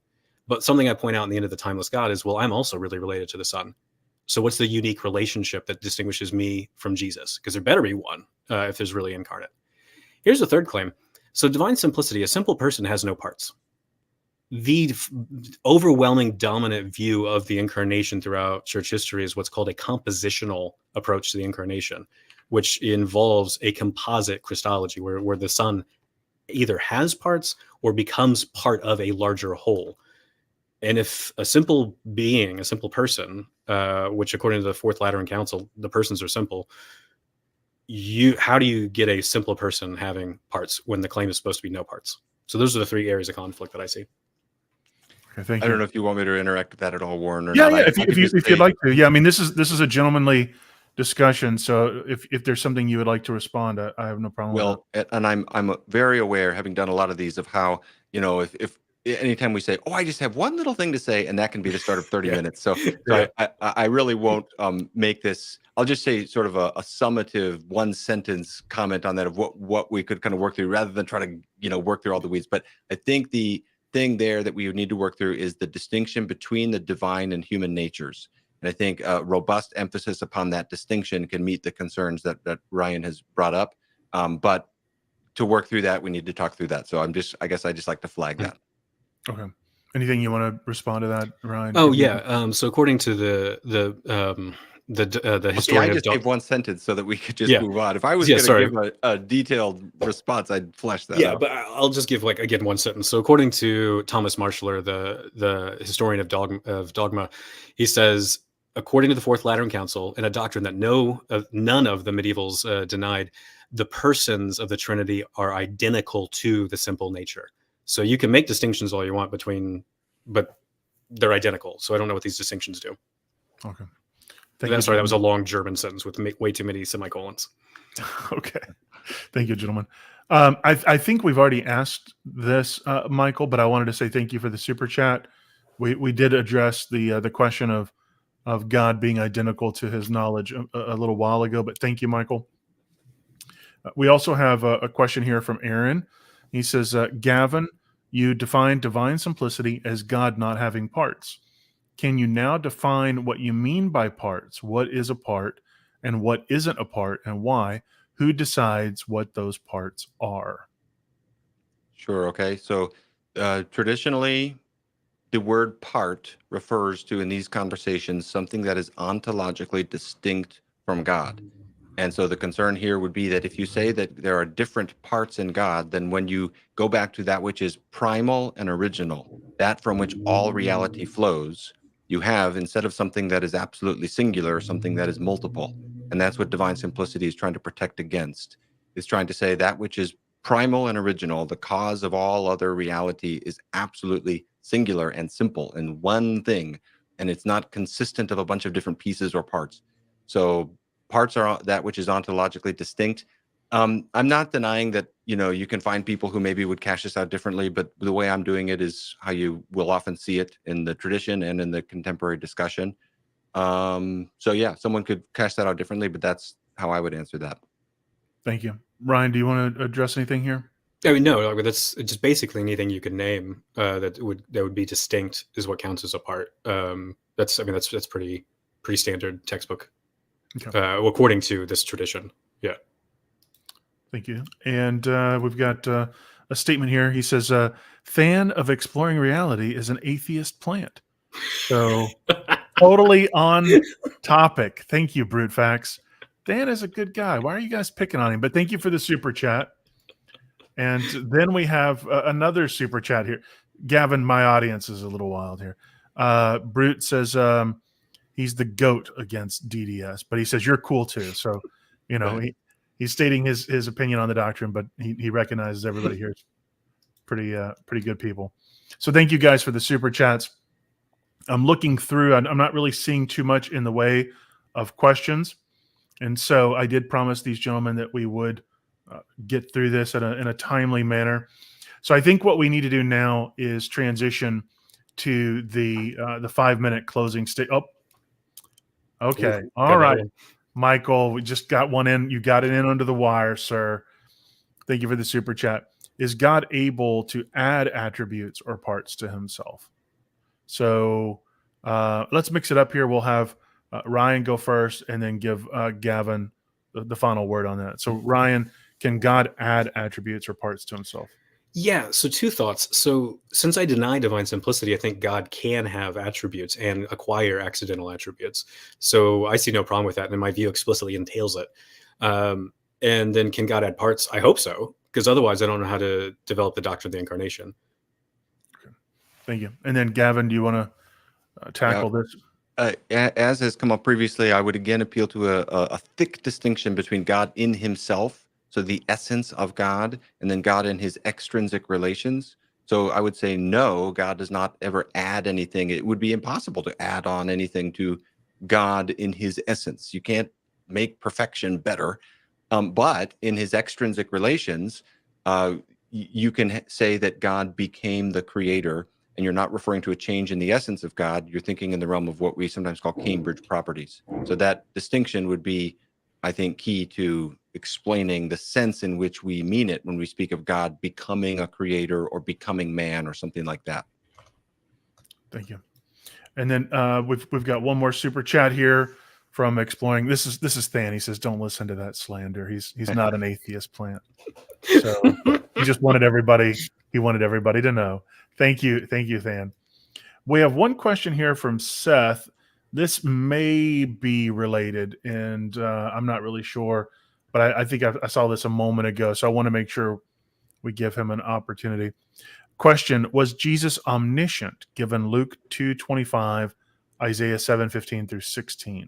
G: But something I point out in the end of the Timeless God is, well, I'm also really related to the Son. So what's the unique relationship that distinguishes me from Jesus? Because there better be one if there's really incarnate. Here's the third claim. So divine simplicity, a simple person has no parts. The overwhelming dominant view of the incarnation throughout church history is what's called a compositional approach to the incarnation, which involves a composite Christology, where the Son either has parts or becomes part of a larger whole. And if a simple being, a simple person, which according to the Fourth Lateran Council, the persons are simple, how do you get a simple person having parts when the claim is supposed to be no parts? So those are the three areas of conflict that I see.
E: Okay, thank
F: I
E: you.
F: don't know if you want me to interact with that at all, Warren, or
E: Yeah,
F: not.
E: yeah.
F: I
E: If
F: could just
E: you'd
F: say,
E: like to, yeah. I mean, this is a gentlemanly discussion. So if there's something you would like to respond, I have no problem with that.
F: well, and I'm very aware, having done a lot of these, of how, if anytime we say, oh, I just have one little thing to say, and that can be the start of 30
G: Yeah.
F: minutes. So
G: Yeah.
F: I really won't make this. I'll just say sort of a summative one sentence comment on that of what we could kind of work through, rather than try to work through all the weeds. But I think the thing there that we would need to work through is the distinction between the divine and human natures. And I think a robust emphasis upon that distinction can meet the concerns that Ryan has brought up. But to work through that, we need to talk through that. So I guess I just like to flag that.
E: Okay. Anything you want to respond to that, Ryan?
G: Oh yeah. So according to the
F: Okay, I
G: historian of
F: just gave one sentence so that we could just
G: Yeah.
F: move on. If I was
G: Yeah,
F: going
G: sorry.
F: to give a detailed response, I'd flesh that
G: Yeah,
F: out.
G: but I'll just give again one sentence. So according to Thomas Marshaller, the historian of dogma, he says, according to the Fourth Lateran Council, and a doctrine that none of the medievals denied, the persons of the Trinity are identical to the simple nature. So you can make distinctions all you want but they're identical. So I don't know what these distinctions do.
E: Okay.
G: Sorry, that was a long German sentence with way too many semicolons.
E: Okay. Thank you, gentlemen. I think we've already asked this, Michael, but I wanted to say thank you for the super chat. We did address the question of God being identical to his knowledge a little while ago, but thank you, Michael. We also have a question here from Aaron. He says, Gavin, you defined divine simplicity as God not having parts. Can you now define what you mean by parts? What is a part and what isn't a part, and why? Who decides what those parts are?
F: Sure. Okay. So traditionally, the word part refers to, in these conversations, something that is ontologically distinct from God. And so the concern here would be that if you say that there are different parts in God, then when you go back to that which is primal and original, that from which all reality flows, you have, instead of something that is absolutely singular, something that is multiple. And that's what divine simplicity is trying to protect against. It's trying to say that which is primal and original, the cause of all other reality, is absolutely singular and simple and one thing, and it's not consistent of a bunch of different pieces or parts. So parts are that which is ontologically distinct. I'm not denying that you can find people who maybe would cash this out differently, but the way I'm doing it is how you will often see it in the tradition and in the contemporary discussion. So yeah, someone could cash that out differently, but that's how I would answer that.
E: Thank you. Ryan, do you want to address anything here?
G: I mean, no, that's just basically anything you could name that would be distinct is what counts as a part. That's pretty standard textbook, according to this tradition. Yeah.
E: Thank you. And we've got a statement here. He says, fan of exploring reality is an atheist plant. So totally on topic. Thank you, Brute Facts. Dan is a good guy. Why are you guys picking on him? But thank you for the super chat. And then we have another super chat here. Gavin, my audience is a little wild here. Brute says he's the GOAT against DDS, but he says you're cool too. So, right. He's stating his opinion on the doctrine, but he recognizes everybody here is pretty good people. So thank you guys for the super chats. I'm looking through. I'm not really seeing too much in the way of questions. And so I did promise these gentlemen that we would get through this in a timely manner. So I think what we need to do now is transition to the 5-minute closing state. Oh, okay. All right. Michael, we just got one in. You got it in under the wire, sir. Thank you for the super chat. Is God able to add attributes or parts to himself? So let's mix it up here. We'll have Ryan go first and then give Gavin the final word on that. So Ryan, can God add attributes or parts to himself?
G: Yeah, so two thoughts. So since I deny divine simplicity, I think God can have attributes and acquire accidental attributes. So I see no problem with that, and my view explicitly entails it. And then can God add parts? I hope so, because otherwise I don't know how to develop the doctrine of the incarnation.
E: Okay. Thank you. And then Gavin, do you want to tackle this?
F: As has come up previously, I would again appeal to a thick distinction between God in himself, so the essence of God, and then God in his extrinsic relations. So I would say no, God does not ever add anything. It would be impossible to add on anything to God in his essence. You can't make perfection better. But in his extrinsic relations, you can say that God became the creator, and you're not referring to a change in the essence of God. You're thinking in the realm of what we sometimes call Cambridge properties. So that distinction would be, I think, key to explaining the sense in which we mean it when we speak of God becoming a creator or becoming man or something like that.
E: Thank you. And then we've got one more super chat here from Exploring. This is Than. He says, "Don't listen to that slander. He's not an atheist plant." So he just wanted everybody. He wanted everybody to know. Thank you, Than. We have one question here from Seth. This may be related, and I'm not really sure, but I think I saw this a moment ago, so I want to make sure we give him an opportunity. Question: was Jesus omniscient, given Luke 2:25, Isaiah 7:15 through 16?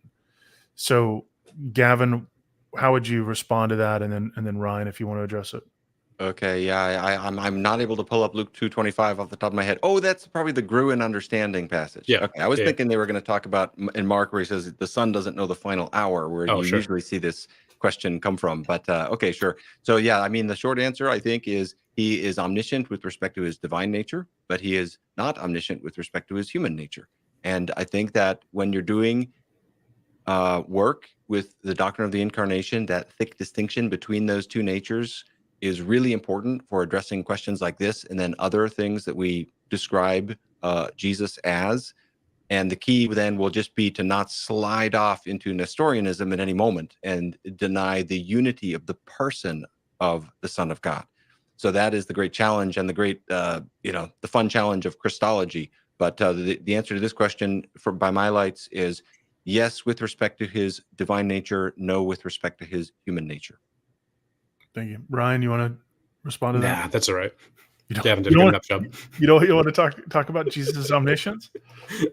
E: So, Gavin, how would you respond to that? And then Ryan, if you want to address it.
F: Okay, yeah, I'm not able to pull up Luke 2:25 off the top of my head. Oh, that's probably the Gruen understanding passage.
G: Yeah.
F: Okay, I was
G: Yeah.
F: thinking they were going to talk about in Mark where he says the son doesn't know the final hour, where you
G: Sure.
F: usually see this question come from. But okay, sure. So yeah, I mean, the short answer I think is he is omniscient with respect to his divine nature, but he is not omniscient with respect to his human nature. And I think that when you're doing work with the doctrine of the incarnation, that thick distinction between those two natures is really important for addressing questions like this and then other things that we describe Jesus as. And the key then will just be to not slide off into Nestorianism at any moment and deny the unity of the person of the Son of God. So that is the great challenge and the great, the fun challenge of Christology. But the answer to this question by my lights is yes, with respect to his divine nature, no, with respect to his human nature.
E: Thank you. Ryan, you want to respond to that?
G: Nah, that's all right.
E: You
G: Gavin did a good enough job.
E: You want to talk about Jesus' omniscience?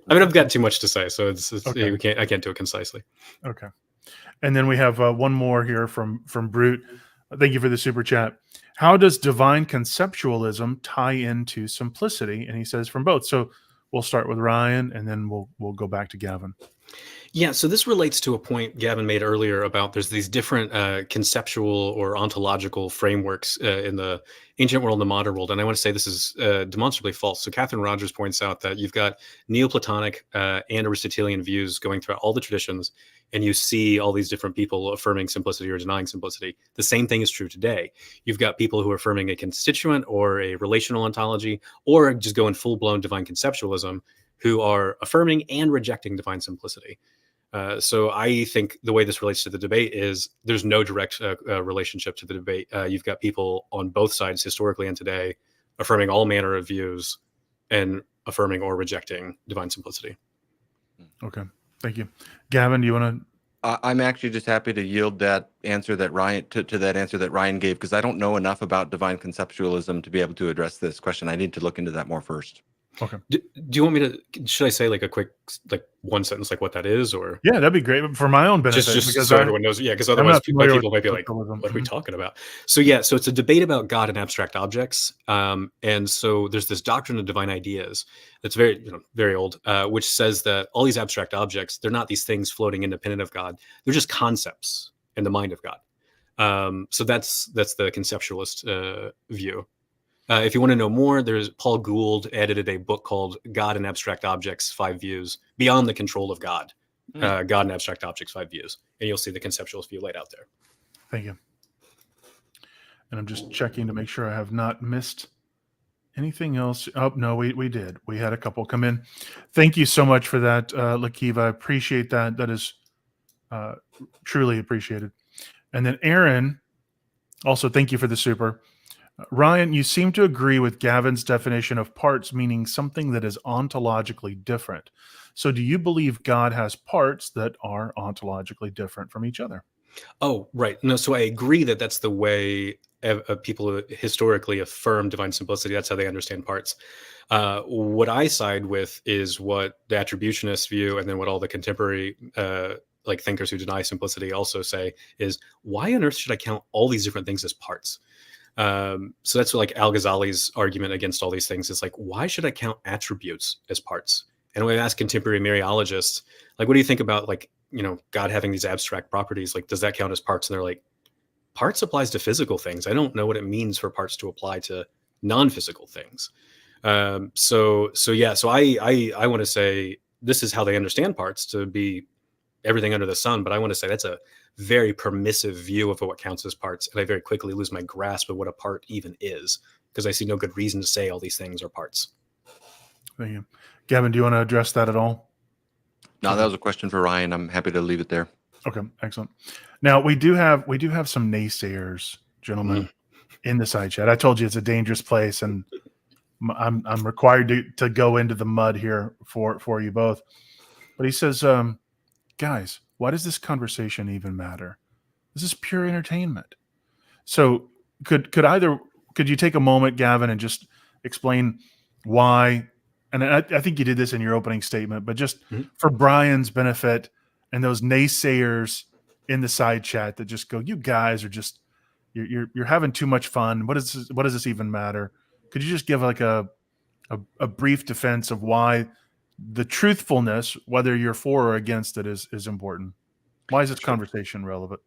G: I mean, I've got too much to say, so it's
E: Okay.
G: I can't do it concisely.
E: Okay. And then we have one more here from Brute. Thank you for the super chat. How does divine conceptualism tie into simplicity? And he says from both. So we'll start with Ryan, and then we'll go back to Gavin.
G: Yeah, so this relates to a point Gavin made earlier about there's these different conceptual or ontological frameworks in the ancient world and the modern world. And I want to say this is demonstrably false. So Catherine Rogers points out that you've got Neoplatonic and Aristotelian views going throughout all the traditions, and you see all these different people affirming simplicity or denying simplicity. The same thing is true today. You've got people who are affirming a constituent or a relational ontology, or just going full-blown divine conceptualism, who are affirming and rejecting divine simplicity. So I think the way this relates to the debate is there's no direct relationship to the debate. You've got people on both sides, historically and today, affirming all manner of views and affirming or rejecting divine simplicity.
E: Okay, thank you. Gavin, do you want to?
F: I'm actually just happy to yield that answer that Ryan to that answer that Ryan gave, because I don't know enough about divine conceptualism to be able to address this question. I need to look into that more first.
E: Okay.
G: Do you want me to? Should I say like a quick, like one sentence, like what that is, or
E: Yeah, that'd be great for my own benefit.
G: just
E: because
G: so everyone knows? Yeah, because otherwise people might be like, "What are we talking about?" So yeah, so it's a debate about God and abstract objects, and so there's this doctrine of divine ideas that's very old, which says that all these abstract objects, they're not these things floating independent of God; they're just concepts in the mind of God. So that's the conceptualist view. If you want to know more, there's Paul Gould edited a book called God and Abstract Objects, 5 Views, Beyond the Control of God. God and Abstract Objects, 5 Views. And you'll see the conceptualist view laid out there.
E: Thank you. And I'm just checking to make sure I have not missed anything else. Oh, no, we did. We had a couple come in. Thank you so much for that, Lakiva. I appreciate that. That is truly appreciated. And then Aaron, also thank you for the super. Ryan, you seem to agree with Gavin's definition of parts, meaning something that is ontologically different. So do you believe God has parts that are ontologically different from each other?
G: Oh, right. No, so I agree that that's the way people historically affirm divine simplicity. That's how they understand parts. What I side with is what the attributionist view, and then what all the contemporary thinkers who deny simplicity also say is, why on earth should I count all these different things as parts? So that's like Al-Ghazali's argument against all these things. It's like, why should I count attributes as parts? And when I ask contemporary Mariologists, like, what do you think about, like, God having these abstract properties? Like, does that count as parts? And they're like, parts applies to physical things. I don't know what it means for parts to apply to non-physical things. So I want to say this is how they understand parts, to be everything under the sun. But I want to say that's a very permissive view of what counts as parts. And I very quickly lose my grasp of what a part even is, because I see no good reason to say all these things are parts.
E: Thank you. Gavin, do you want to address that at all?
F: No, that was a question for Ryan. I'm happy to leave it there.
E: Okay, excellent. Now we do have some naysayers, gentlemen, in the side chat. I told you it's a dangerous place, and I'm required to go into the mud here for you both. But he says, guys, why does this conversation even matter? This is pure entertainment. So could you take a moment, Gavin, and just explain why? And I think you did this in your opening statement, but just for Brian's benefit and those naysayers in the side chat that just go, you guys are just you're having too much fun. What does this even matter? Could you just give like a brief defense of why the truthfulness, whether you're for or against it, is important? Why is this conversation relevant?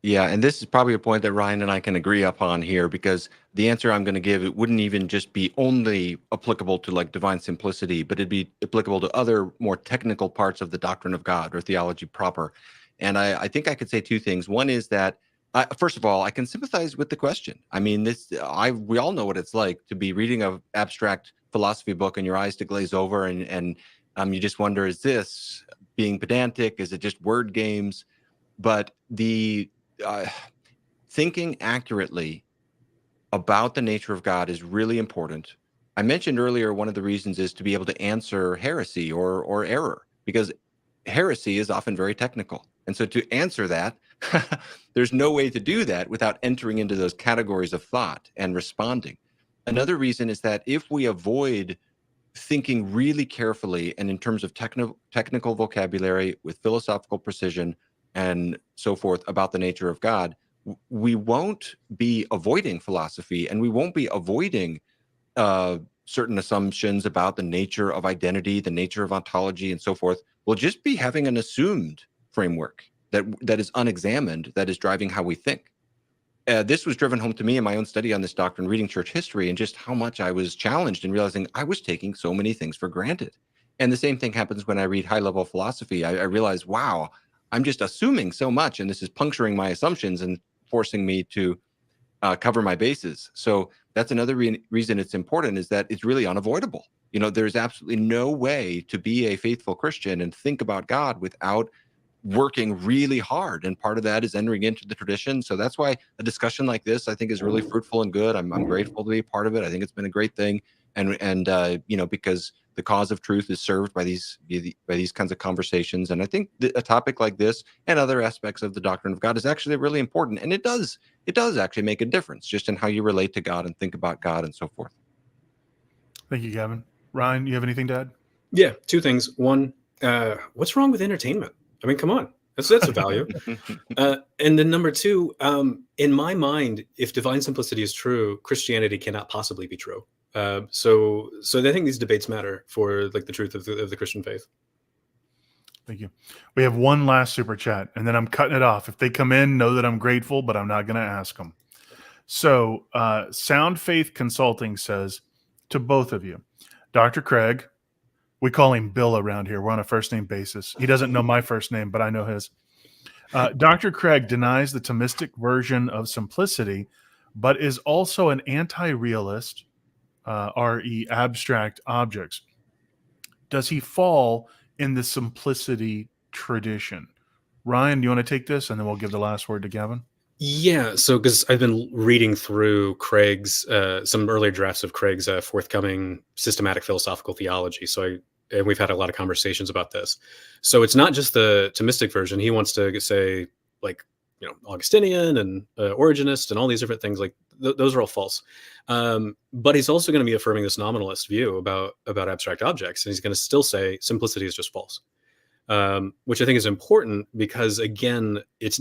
F: Yeah, and this is probably a point that Ryan and I can agree upon here, because the answer I'm going to give, it wouldn't even just be only applicable to like divine simplicity, but it'd be applicable to other more technical parts of the doctrine of God or theology proper. And I think I could say two things. One is that, first of all, I can sympathize with the question. I mean, we all know what it's like to be reading an abstract philosophy book and your eyes to glaze over, and you just wonder, is this being pedantic? Is it just word games? But the thinking accurately about the nature of God is really important. I mentioned earlier, one of the reasons is to be able to answer heresy or error, because heresy is often very technical. And so to answer that, there's no way to do that without entering into those categories of thought and responding. Another reason is that if we avoid thinking really carefully and in terms of technical vocabulary with philosophical precision and so forth about the nature of God, we won't be avoiding philosophy, and we won't be avoiding certain assumptions about the nature of identity, the nature of ontology, and so forth. We'll just be having an assumed framework that is unexamined, that is driving how we think. This was driven home to me in my own study on this doctrine, reading church history, and just how much I was challenged in realizing I was taking so many things for granted. And the same thing happens when I read high-level philosophy. I realize, wow, I'm just assuming so much, and this is puncturing my assumptions and forcing me to cover my bases. So that's another reason it's important, is that it's really unavoidable. There's absolutely no way to be a faithful Christian and think about God without working really hard. And part of that is entering into the tradition. So that's why a discussion like this, I think, is really fruitful and good. I'm grateful to be a part of it. I think it's been a great thing. And because the cause of truth is served by these kinds of conversations. And I think a topic like this and other aspects of the doctrine of God is actually really important. And it does actually make a difference just in how you relate to God and think about God and so forth. Thank
E: you, Gavin. Ryan, you have anything to add?
G: Yeah, two things. One, what's wrong with entertainment? I mean, come on. That's a value. And then number two, in my mind, if divine simplicity is true, Christianity cannot possibly be true. So I think these debates matter for like the truth of the Christian faith.
E: Thank you. We have one last super chat, and then I'm cutting it off. If they come in, know that I'm grateful, but I'm not going to ask them. So Sound Faith Consulting says to both of you, Dr. Craig, we call him Bill around here. We're on a first name basis. He doesn't know my first name, but I know his. Dr. Craig denies the Thomistic version of simplicity, but is also an anti-realist, RE, abstract objects. Does he fall in the simplicity tradition? Ryan, do you want to take this, and then we'll give the last word to Gavin?
G: Yeah, so because I've been reading through Craig's, some earlier drafts of Craig's forthcoming systematic philosophical theology. And we've had a lot of conversations about this. So it's not just the Thomistic version. He wants to say, like, Augustinian and Origenist and all these different things. Like those are all false. But he's also going to be affirming this nominalist view about abstract objects, and he's going to still say simplicity is just false, which I think is important because, again,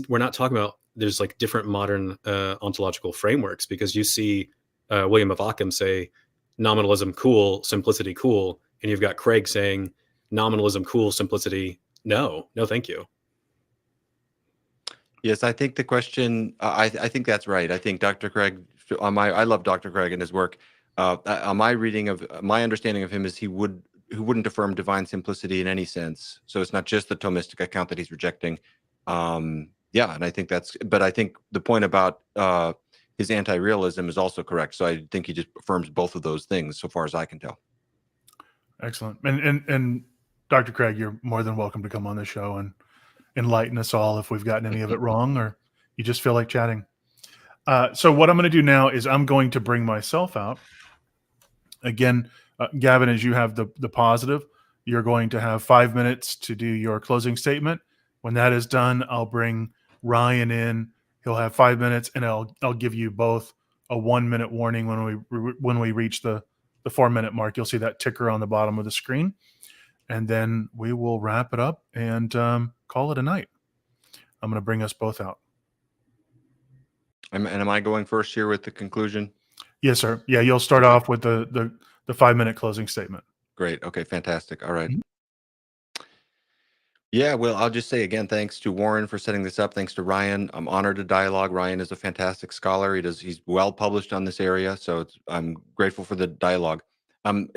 G: we're not talking about there's like different modern ontological frameworks, because you see William of Ockham say nominalism cool, simplicity cool, and you've got Craig saying nominalism cool, simplicity no thank you.
F: Yes, I think the question, I think that's right. I think Dr. Craig, I love Dr. Craig and his work. On my reading of, my understanding of him is he wouldn't affirm divine simplicity in any sense. So it's not just the Thomistic account that he's rejecting. Yeah, and I think but I think the point about his anti-realism is also correct. So I think he just affirms both of those things, so far as I can tell.
E: Excellent. And Dr. Craig, you're more than welcome to come on the show and enlighten us all if we've gotten any of it wrong or you just feel like chatting. So what I'm going to do now is I'm going to bring myself out. Again, Gavin, as you have the positive, you're going to have 5 minutes to do your closing statement. When that is done, I'll bring Ryan in. He'll have 5 minutes, and I'll give you both a 1 minute warning when we reach the 4 minute mark. You'll see that ticker on the bottom of the screen, and then we will wrap it up and call it a night. I'm going to bring us both out.
F: And am I going first here with the conclusion?
E: Yes, sir. Yeah, you'll start off with the 5 minute closing statement.
F: Great. Okay, fantastic. All right. Yeah, well, I'll just say again, thanks to Warren for setting this up. Thanks to Ryan. I'm honored to dialogue. Ryan is a fantastic scholar. He's well published on this area, so I'm grateful for the dialogue.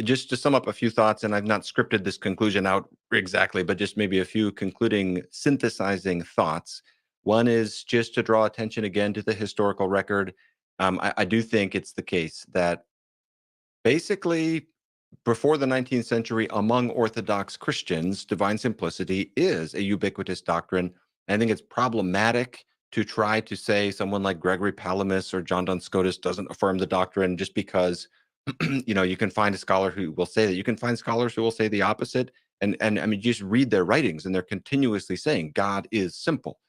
F: Just to sum up a few thoughts, and I've not scripted this conclusion out exactly, but just maybe a few concluding, synthesizing thoughts. One is just to draw attention again to the historical record. I do think it's the case that basically before the 19th century, among Orthodox Christians, divine simplicity is a ubiquitous doctrine. I think it's problematic to try to say someone like Gregory Palamas or John Duns Scotus doesn't affirm the doctrine just because, you can find a scholar who will say that. You can find scholars who will say the opposite. And I mean, you just read their writings and they're continuously saying God is simple.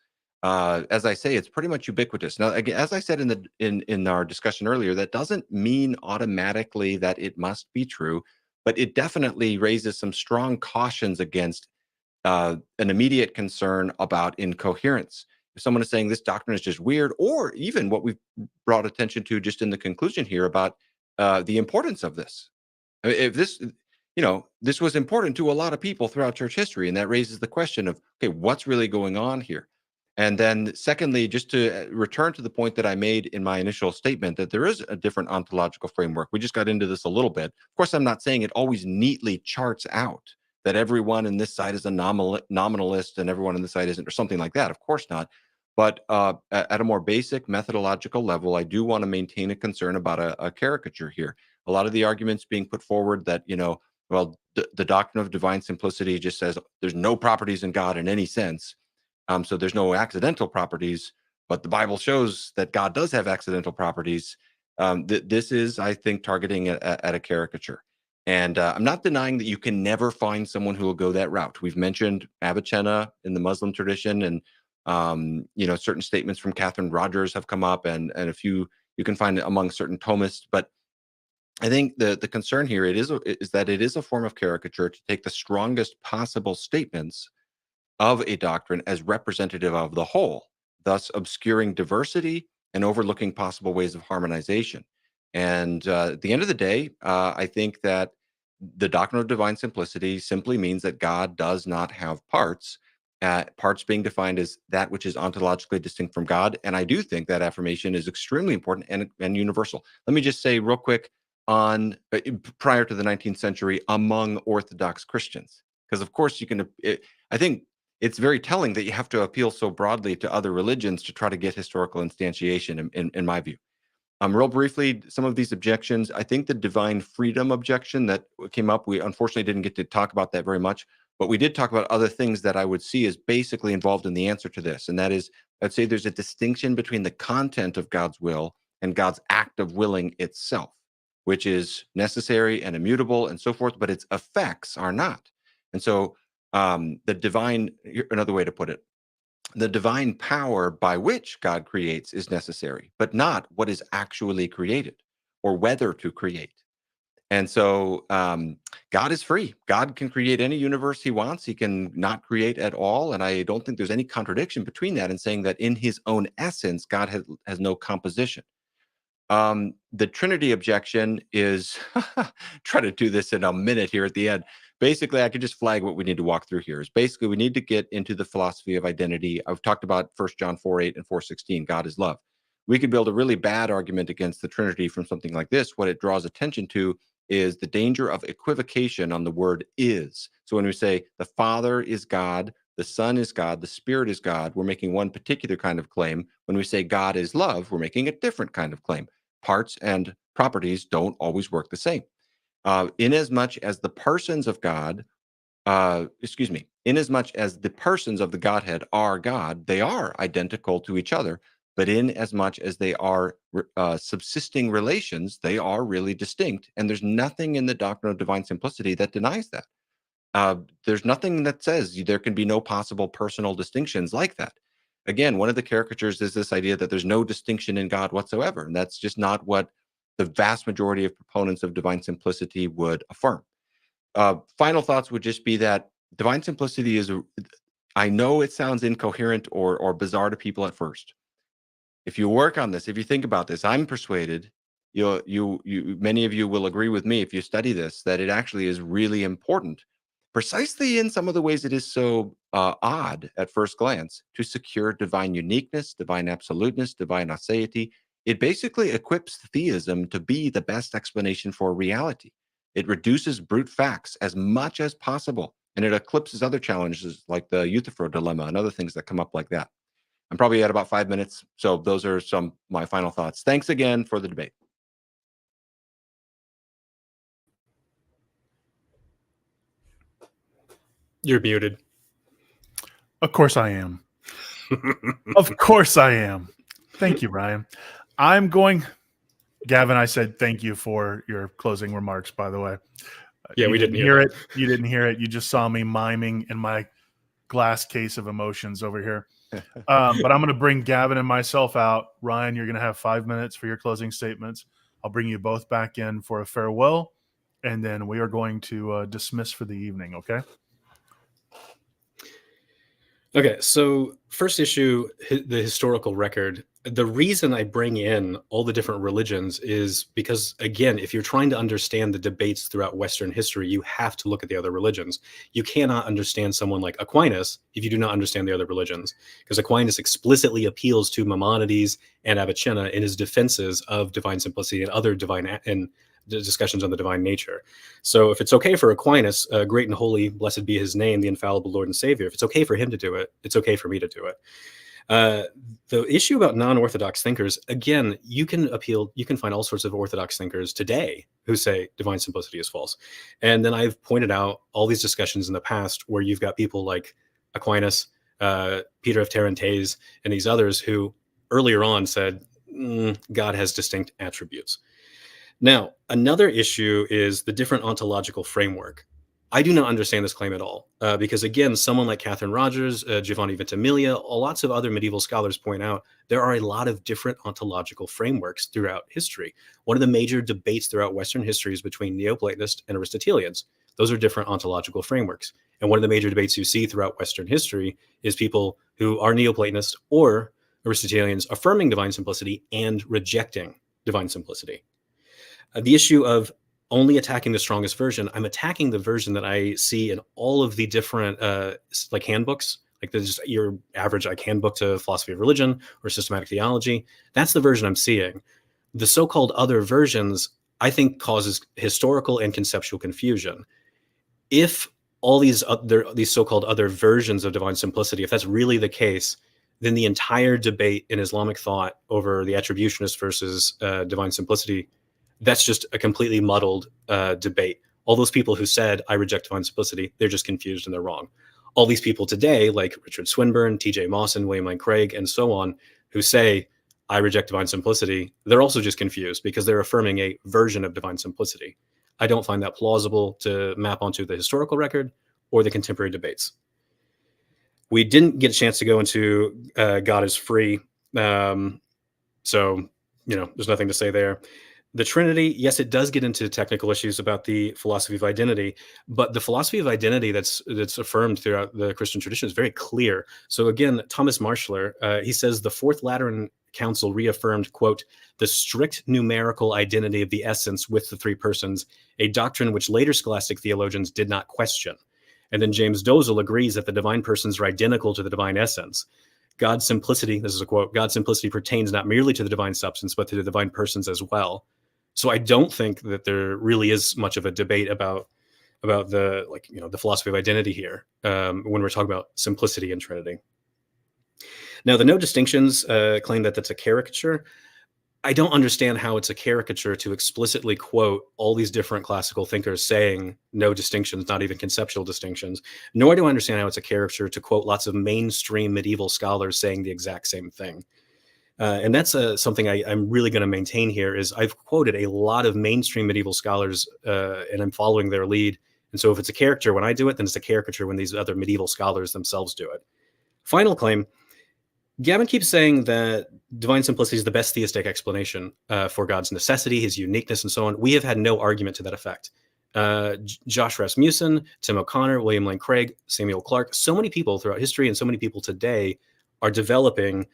F: As I say, it's pretty much ubiquitous. Now, again, as I said in our discussion earlier, that doesn't mean automatically that it must be true, but it definitely raises some strong cautions against an immediate concern about incoherence. If someone is saying this doctrine is just weird, or even what we've brought attention to just in the conclusion here about the importance of this. I mean, if this, this was important to a lot of people throughout church history, and that raises the question of, okay, what's really going on here? And then secondly, just to return to the point that I made in my initial statement, that there is a different ontological framework. We just got into this a little bit. Of course, I'm not saying it always neatly charts out that everyone in this side is a nominalist and everyone on this side isn't, or something like that. Of course not. But at a more basic methodological level, I do want to maintain a concern about a caricature here. A lot of the arguments being put forward that, the doctrine of divine simplicity just says there's no properties in God in any sense. So there's no accidental properties, but the Bible shows that God does have accidental properties. This is, I think, targeting at a caricature. And I'm not denying that you can never find someone who will go that route. We've mentioned Avicenna in the Muslim tradition, and certain statements from Catherine Rogers have come up, and a few you can find among certain Thomists. But I think the concern here is that it is a form of caricature to take the strongest possible statements of a doctrine as representative of the whole, thus obscuring diversity and overlooking possible ways of harmonization. And at the end of the day, I think that the doctrine of divine simplicity simply means that God does not have parts, parts being defined as that which is ontologically distinct from God. And I do think that affirmation is extremely important and universal. Let me just say real quick on prior to the 19th century among Orthodox Christians, because of course I think it's very telling that you have to appeal so broadly to other religions to try to get historical instantiation, in my view. Real briefly, some of these objections, I think the divine freedom objection that came up, we unfortunately didn't get to talk about that very much, but we did talk about other things that I would see as basically involved in the answer to this. And that is, I'd say there's a distinction between the content of God's will and God's act of willing itself, which is necessary and immutable and so forth, but its effects are not. And so the divine, another way to put it, the divine power by which God creates is necessary, but not what is actually created or whether to create. And so God is free. God can create any universe he wants. He can not create at all. And I don't think there's any contradiction between that and saying that in his own essence, God has no composition. The Trinity objection is, try to do this in a minute here at the end. Basically, I could just flag what we need to walk through here. Is basically we need to get into the philosophy of identity. I've talked about 1 John 4:8 and 4:16, God is love. We could build a really bad argument against the Trinity from something like this. What it draws attention to is the danger of equivocation on the word is. So when we say the Father is God, the Son is God, the Spirit is God, we're making one particular kind of claim. When we say God is love, we're making a different kind of claim. Parts and properties don't always work the same. Inasmuch as the persons of God, inasmuch as the persons of the Godhead are God, they are identical to each other. But inasmuch as they are subsisting relations, they are really distinct. And there's nothing in the doctrine of divine simplicity that denies that. There's nothing that says there can be no possible personal distinctions like that. Again, one of the caricatures is this idea that there's no distinction in God whatsoever. And that's just not what the vast majority of proponents of divine simplicity would affirm. Final thoughts would just be that divine simplicity is, I know it sounds incoherent or bizarre to people at first. If you work on this, if you think about this, I'm persuaded, many of you will agree with me if you study this, that it actually is really important, precisely in some of the ways it is so odd at first glance, to secure divine uniqueness, divine absoluteness, divine aseity. It basically equips theism to be the best explanation for reality. It reduces brute facts as much as possible, and it eclipses other challenges like the Euthyphro dilemma and other things that come up like that. I'm probably at about 5 minutes, so those are some of my final thoughts. Thanks again for the debate.
G: You're muted.
E: Of course I am. Of course I am. Thank you, Ryan. Gavin, I said thank you for your closing remarks, by the way.
G: Yeah, we didn't hear
E: it. You didn't hear it. You just saw me miming in my glass case of emotions over here. But I'm going to bring Gavin and myself out. Ryan, you're going to have 5 minutes for your closing statements. I'll bring you both back in for a farewell, and then we are going to dismiss for the evening, okay?
G: Okay, so first issue, the historical record. The reason I bring in all the different religions is because, again, if you're trying to understand the debates throughout Western history, you have to look at the other religions. You cannot understand someone like Aquinas if you do not understand the other religions, because Aquinas explicitly appeals to Maimonides and Avicenna in his defenses of divine simplicity and other divine and discussions on the divine nature. So if it's okay for Aquinas, great and holy, blessed be his name, the infallible Lord and Savior, if it's okay for him to do it, it's okay for me to do it. The issue about non-orthodox thinkers, again, you can find all sorts of orthodox thinkers today who say divine simplicity is false. And then I've pointed out all these discussions in the past where you've got people like Aquinas, Peter of Tarentaise, and these others who earlier on said, God has distinct attributes. Now, another issue is the different ontological framework. I do not understand this claim at all, because again, someone like Catherine Rogers, Giovanni Ventimiglia, lots of other medieval scholars point out there are a lot of different ontological frameworks throughout history. One of the major debates throughout Western history is between Neoplatonists and Aristotelians. Those are different ontological frameworks. And one of the major debates you see throughout Western history is people who are Neoplatonists or Aristotelians affirming divine simplicity and rejecting divine simplicity. The issue of only attacking the strongest version, I'm attacking the version that I see in all of the different like handbooks, like there's your average like handbook to philosophy of religion or systematic theology. That's the version I'm seeing. The so-called other versions, I think, causes historical and conceptual confusion. If all these so-called other versions of divine simplicity, if that's really the case, then the entire debate in Islamic thought over the attributionist versus divine simplicity, that's just a completely muddled debate. All those people who said, I reject divine simplicity, they're just confused and they're wrong. All these people today, like Richard Swinburne, T.J. Mawson, William Lane Craig, and so on, who say, I reject divine simplicity, they're also just confused because they're affirming a version of divine simplicity. I don't find that plausible to map onto the historical record or the contemporary debates. We didn't get a chance to go into God is free. So, there's nothing to say there. The Trinity, yes, it does get into technical issues about the philosophy of identity, but the philosophy of identity that's affirmed throughout the Christian tradition is very clear. So again, Thomas Marshler, he says the Fourth Lateran Council reaffirmed, quote, the strict numerical identity of the essence with the three persons, a doctrine which later scholastic theologians did not question. And then James Dozel agrees that the divine persons are identical to the divine essence. God's simplicity, this is a quote, God's simplicity pertains not merely to the divine substance, but to the divine persons as well. So I don't think that there really is much of a debate about the, like, you know, the philosophy of identity here when we're talking about simplicity and Trinity. Now, the no distinctions claim that that's a caricature. I don't understand how it's a caricature to explicitly quote all these different classical thinkers saying no distinctions, not even conceptual distinctions, nor do I understand how it's a caricature to quote lots of mainstream medieval scholars saying the exact same thing. And that's something I'm really going to maintain here is I've quoted a lot of mainstream medieval scholars and I'm following their lead. And so if it's a caricature when I do it, then it's a caricature when these other medieval scholars themselves do it. Final claim, Gavin keeps saying that divine simplicity is the best theistic explanation for God's necessity, his uniqueness, and so on. We have had no argument to that effect. Josh Rasmussen, Tim O'Connor, William Lane Craig, Samuel Clarke, so many people throughout history and so many people today are developing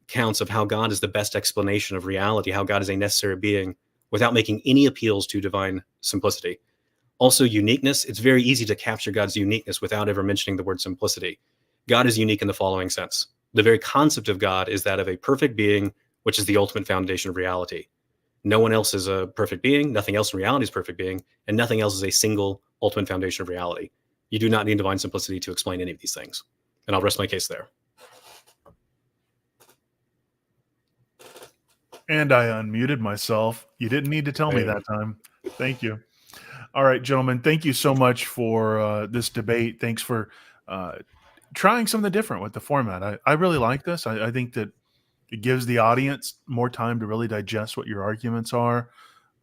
G: accounts of how God is the best explanation of reality, how God is a necessary being without making any appeals to divine simplicity. Also, uniqueness. It's very easy to capture God's uniqueness without ever mentioning the word simplicity. God is unique in the following sense. The very concept of God is that of a perfect being, which is the ultimate foundation of reality. No one else is a perfect being. Nothing else in reality is perfect being, and nothing else is a single ultimate foundation of reality. You do not need divine simplicity to explain any of these things. And I'll rest my case there.
E: And I unmuted myself. You didn't need to tell me that time. Thank you. All right, gentlemen, thank you so much for this debate. Thanks for trying something different with the format. I really like this. I think that it gives the audience more time to really digest what your arguments are.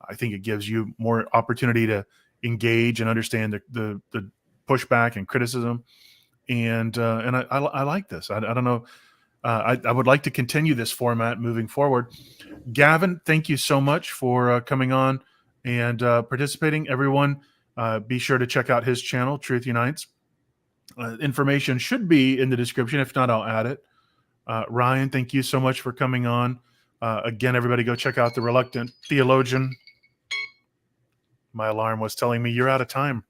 E: I think it gives you more opportunity to engage and understand the pushback and criticism. And I like this. I don't know. I would like to continue this format moving forward. Gavin, thank you so much for coming on and participating. Everyone, be sure to check out his channel, Truth Unites. Information should be in the description. If not, I'll add it. Ryan, thank you so much for coming on. Again, everybody go check out The Reluctant Theologian. My alarm was telling me you're out of time.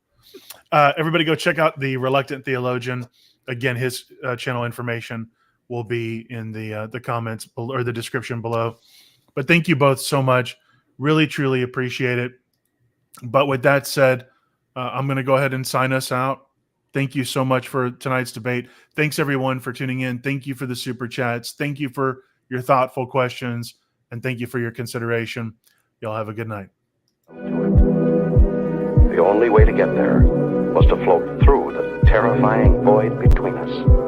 E: Everybody go check out The Reluctant Theologian. Again, his channel information will be in the comments below, or the description below. But thank you both so much. Really, truly appreciate it. But with that said, I'm going to go ahead and sign us out. Thank you so much for tonight's debate. Thanks, everyone, for tuning in. Thank you for the super chats. Thank you for your thoughtful questions. And thank you for your consideration. Y'all have a good night.
D: The only way to get there was to float through the terrifying void between us.